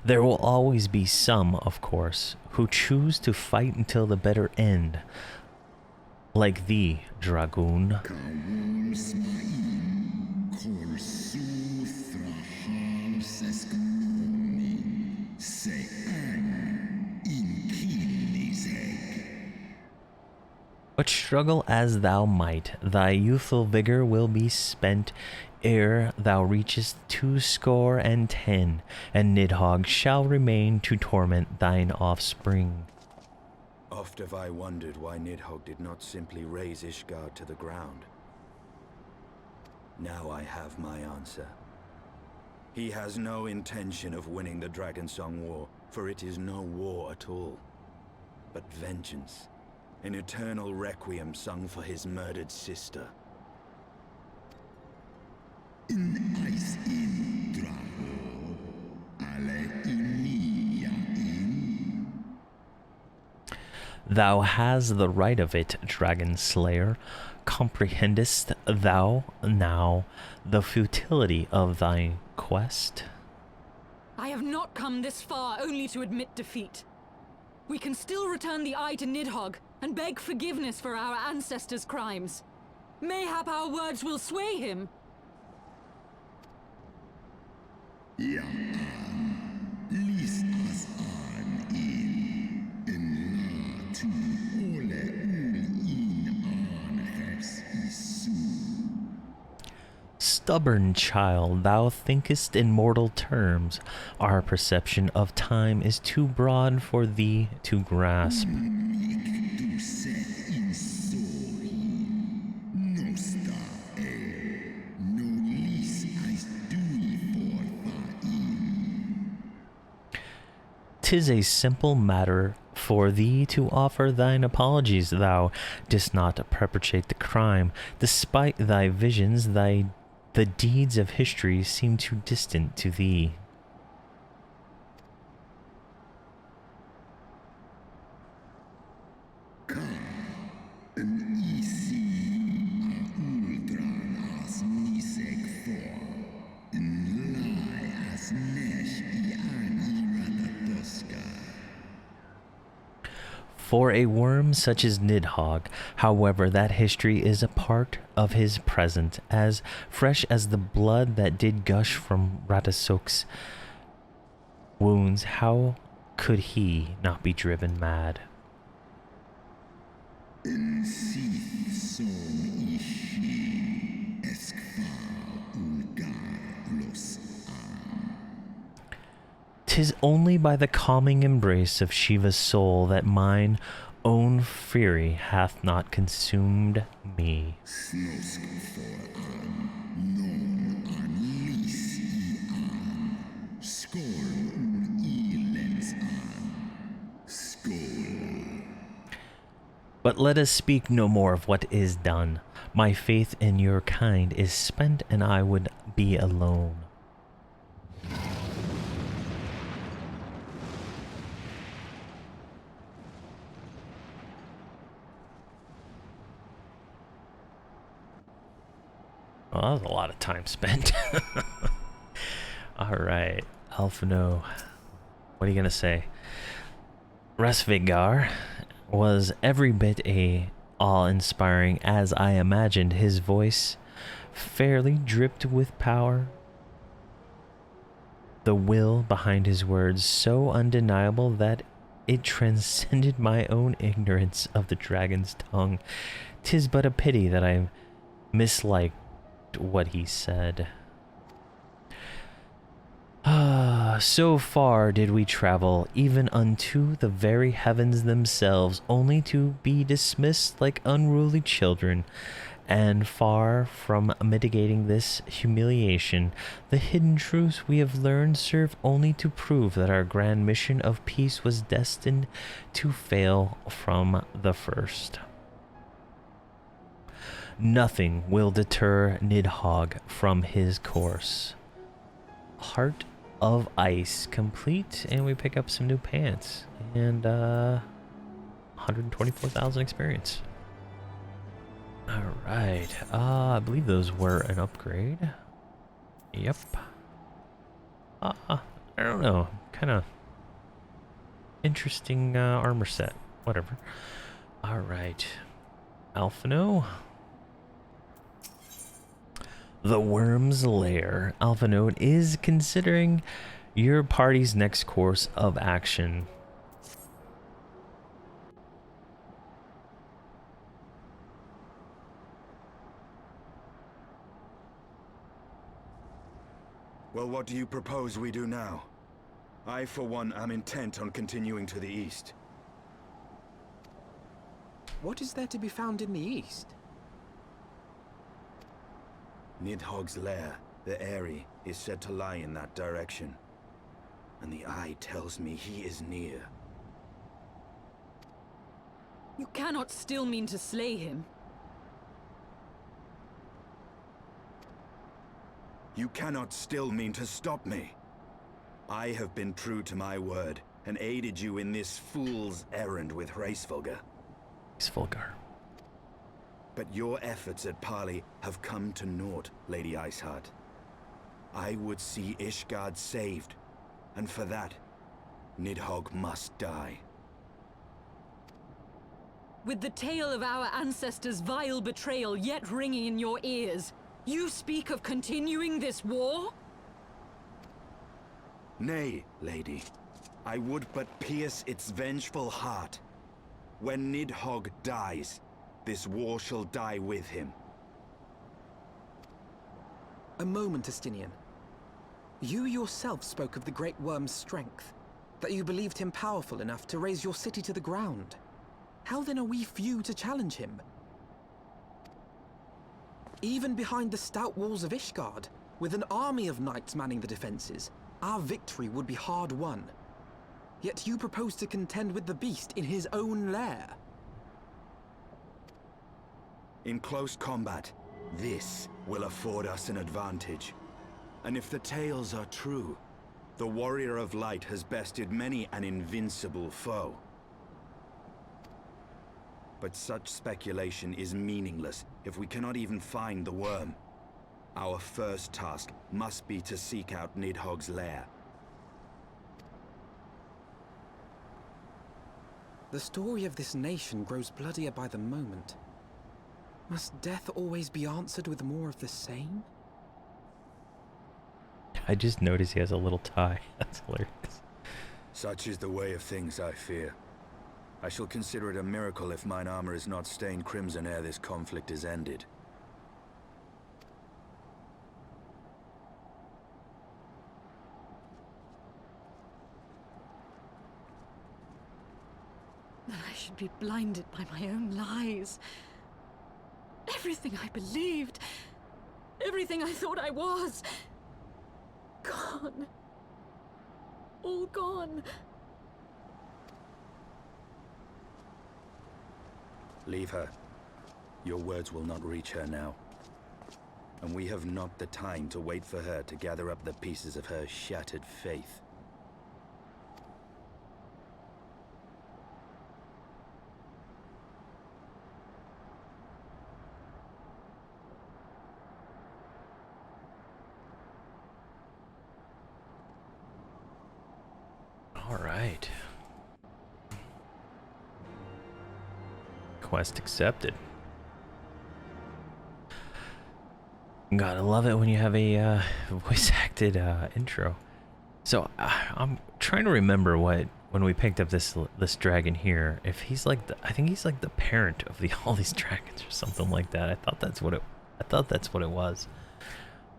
There will always be some, of course, who choose to fight until the bitter end, like thee, Dragoon. Corsu thrahar seskmoni seang inkiliseg. But struggle as thou might, thy youthful vigor will be spent ere thou reachest 210, and Nidhogg shall remain to torment thine offspring. Oft have I wondered why Nidhogg did not simply raze Ishgard to the ground. Now I have my answer. He has no intention of winning the Dragonsong War, for it is no war at all, but vengeance. An eternal requiem sung for his murdered sister. In ice in drago, ale inia in. Thou hast the right of it, Dragon Slayer. Comprehendest thou now the futility of thy quest? I have not come this far only to admit defeat. We can still return the eye to Nidhogg and beg forgiveness for our ancestors' crimes. Mayhap our words will sway him. Ja lis as an in la tu ole in an hers isu. Stubborn child, thou thinkest in mortal terms. Our perception of time is too broad for thee to grasp. Du set in sori, nosta no lis as dui for in. 'Tis a simple matter for thee to offer thine apologies. Thou didst not perpetrate the crime. Despite thy visions, the deeds of history seem too distant to thee. Ka en isi a uldran as niseg for, en lai as nesh I an iratatoska. For a worm such as Nidhogg, however, that history is a part of his present, as fresh as the blood that did gush from Ratasok's wounds. How could he not be driven mad? En sith som ishi eskfal ulgar los an. 'Tis only by the calming embrace of Shiva's soul that mine own fury hath not consumed me. Snosk for an, non an lis I an. Skål ilens an. Skål. But let us speak no more of what is done. My faith in your kind is spent, and I would be alone. Well, that was a lot of time spent. Alright, Alphino. What are you gonna say? Resvigar was every bit a awe-inspiring as I imagined. His voice fairly dripped with power. The will behind his words so undeniable that it transcended my own ignorance of the dragon's tongue. 'Tis but a pity that I misliked what he said. So far did we travel, even unto the very heavens themselves, only to be dismissed like unruly children. And far from mitigating this humiliation, the hidden truths we have learned serve only to prove that our grand mission of peace was destined to fail from the first. Nothing will deter Nidhogg from his course. Heart of Ice complete, and we pick up some new pants and 124,000 experience. All right, I believe those were an upgrade. Yep. I don't know, kind of interesting armor set. Whatever. All right, Alphino. the Worm's Lair. Alpha Node is considering your party's next course of action. Well, what do you propose we do now? I, for one, am intent on continuing to the east. What is there to be found in the east? Nidhogg's lair, the Eyrie, is said to lie in that direction. And the eye tells me he is near. You cannot still mean to slay him. You cannot still mean to stop me. I have been true to my word, and aided you in this fool's errand with Hraesvelgr. Hraesvelgr. But your efforts at parley have come to naught, Lady Iceheart. I would see Ishgard saved, and for that, Nidhogg must die. With the tale of our ancestors' vile betrayal yet ringing in your ears, you speak of continuing this war? Nay, lady. I would but pierce its vengeful heart. When Nidhogg dies, this war shall die with him. A moment, Estinian. You yourself spoke of the Great Worm's strength, that you believed him powerful enough to raise your city to the ground. How then are we few to challenge him? Even behind the stout walls of Ishgard, with an army of knights manning the defenses, our victory would be hard won. Yet you propose to contend with the beast in his own lair. In close combat, this will afford us an advantage. And if the tales are true, the Warrior of Light has bested many an invincible foe. But such speculation is meaningless if we cannot even find the worm. Our first task must be to seek out Nidhogg's lair. The story of this nation grows bloodier by the moment. Must death always be answered with more of the same? I just noticed he has a little tie. That's hilarious. Such is the way of things, I fear. I shall consider it a miracle if mine armor is not stained crimson ere this conflict is ended. That I should be blinded by my own lies. Everything I believed, everything I thought I was, gone. All gone. Leave her. Your words will not reach her now. And we have not the time to wait for her to gather up the pieces of her shattered faith. All right. Quest accepted. Gotta love it when you have a voice acted intro. So I'm trying to remember when we picked up this dragon here, if he's like I think he's like the parent of all these dragons or something like that. I thought that's what it was,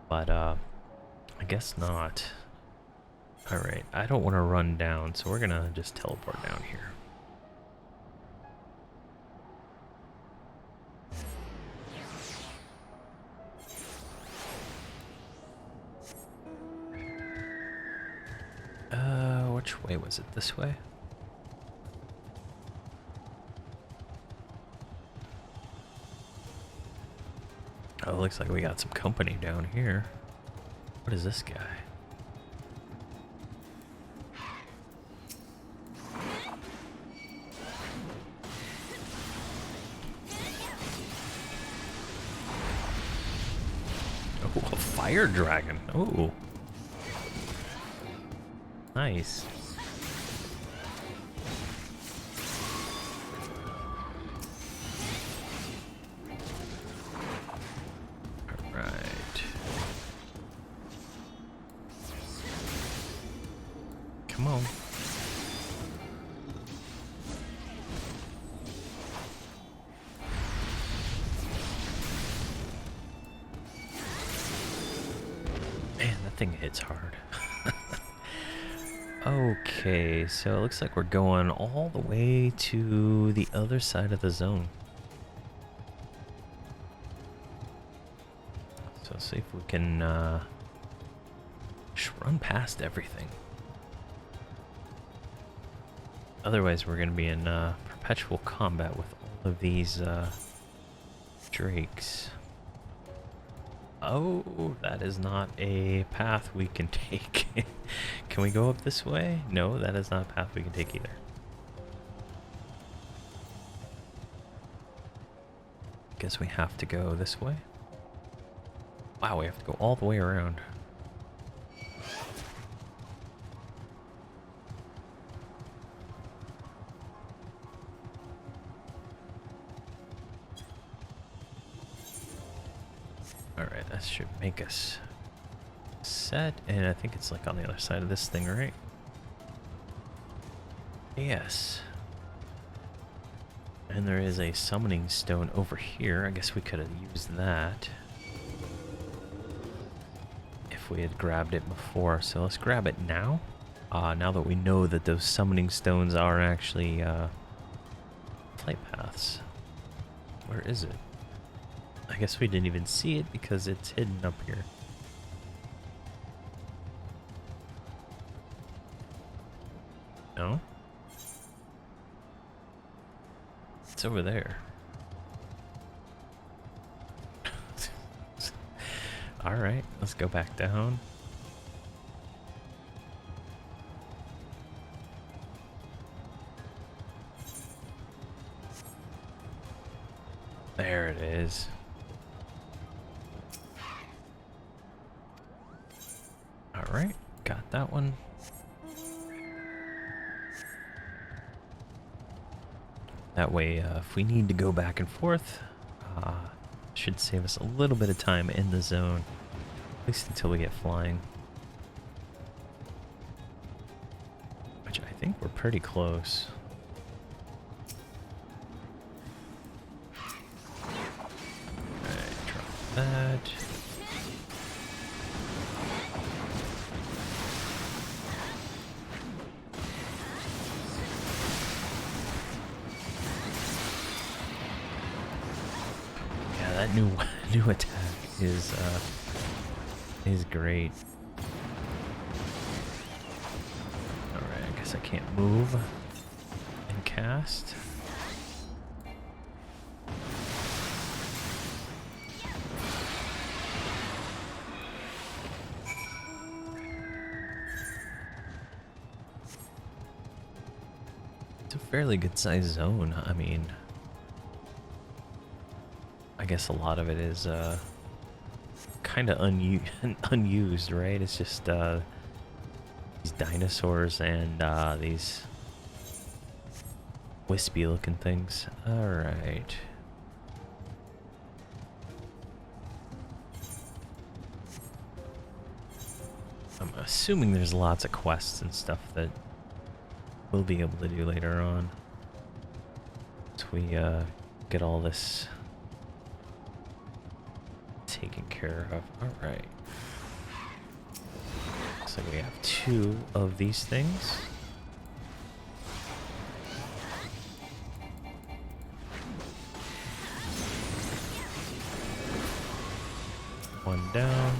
but I guess not. All right, I don't want to run down, so we're gonna just teleport down here. Which way was it? This way? Oh, looks like we got some company down here. What is this guy? Oh, a fire dragon. Oh. Nice. Alright. on. Man, that thing hits hard. Okay, so it looks like we're going all the way to the other side of the zone. So see if we can just run past everything. Otherwise, we're going to be in perpetual combat with all of these drakes. Oh, that is not a path we can take. Can we go up this way? No, that is not a path we can take either. Guess we have to go this way. Wow, we have to go all the way around. Alright, that should make us set, and I think it's like on the other side of this thing, right? Yes. And there is a summoning stone over here. I guess we could have used that if we had grabbed it before. So let's grab it now. Now that we know that those summoning stones are actually flight paths. Where is it? I guess we didn't even see it because it's hidden up here. No? It's over there. Alright, let's go back down. There it is. Alright, got that one. That way, if we need to go back and forth, should save us a little bit of time in the zone. At least until we get flying. Which I think we're pretty close. Alright, drop that. That new attack is great. Alright, I guess I can't move and cast. It's a fairly good sized zone. I mean, I guess a lot of it is kind of unused, right? It's just these dinosaurs and these wispy looking things. Alright. I'm assuming there's lots of quests and stuff that we'll be able to do later on. Once we get all this taken care of. Alright. Looks like we have 2 of these things. One down.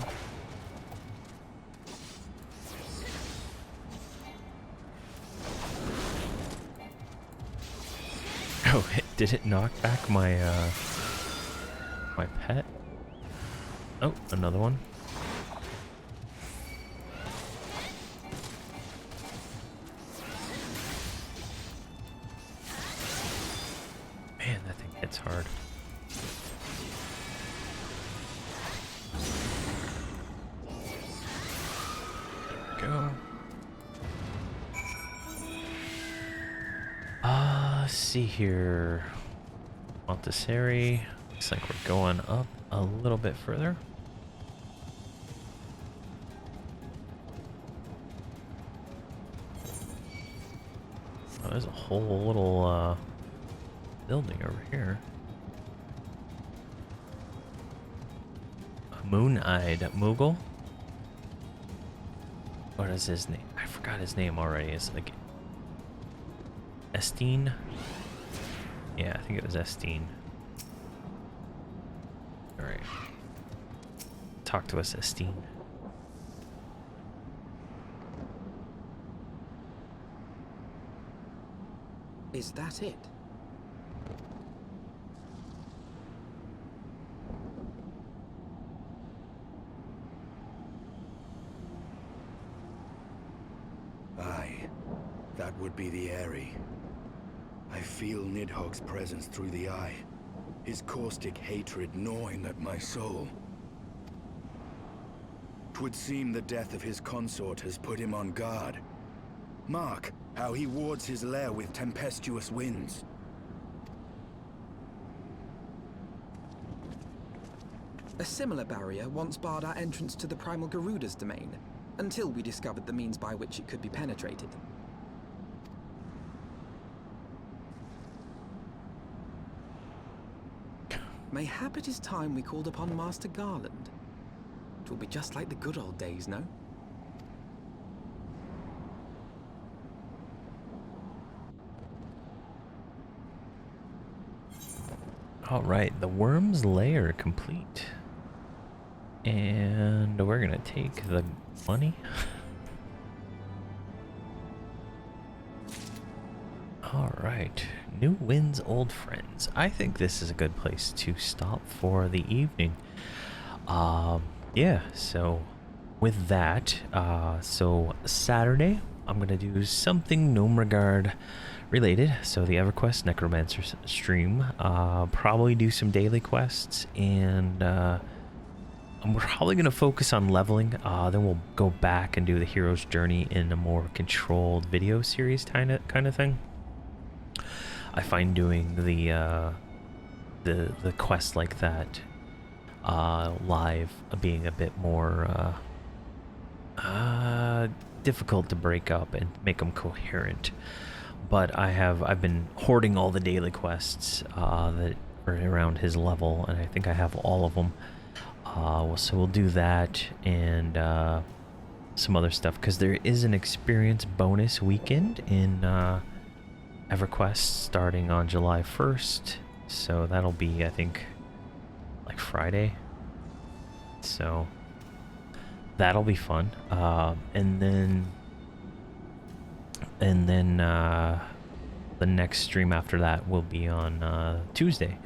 Oh, did it knock back my my pet? Oh, another one. Man, that thing hits hard. There we go. Let's see here. Montessori. Looks like we're going up a little bit further. Oh, there's a whole little building over here. Moon-eyed Moogle. What is his name? I forgot his name already. It's like Estine. Yeah, I think it was Estine. All right. Talk to us, Estine. Is that it? Aye, that would be the Airy. I feel Nidhogg's presence through the eye, his caustic hatred gnawing at my soul. 'Twould seem the death of his consort has put him on guard. Mark how he wards his lair with tempestuous winds. A similar barrier once barred our entrance to the primal Garuda's domain, until we discovered the means by which it could be penetrated. Mayhap it is time we called upon Master Garland. It will be just like the good old days, no? All right, the worm's lair complete. And we're gonna take the money. All right, New Winds, Old Friends. I think this is a good place to stop for the evening. Yeah, so with that, so Saturday, I'm gonna do something Gnome Regard related. So the EverQuest Necromancer stream, probably do some daily quests, and I'm probably gonna focus on leveling. Then we'll go back and do the hero's journey in a more controlled video series kind of thing. I find doing the quest like that live being a bit more difficult to break up and make them coherent. But I've been hoarding all the daily quests that are around his level, and I think I have all of them. So we'll do that and some other stuff, because there is an experience bonus weekend in EverQuest starting on July 1st. So that'll be, I think, like Friday. So that'll be fun. And then the next stream after that will be on Tuesday,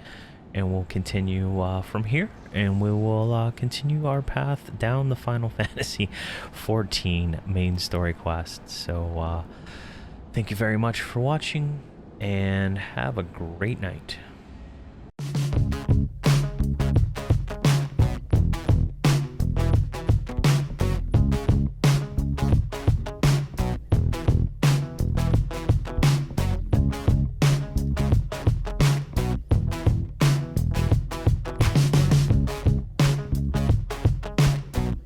and we'll continue from here, and we will continue our path down the Final Fantasy XIV main story quest. So thank you very much for watching, and have a great night.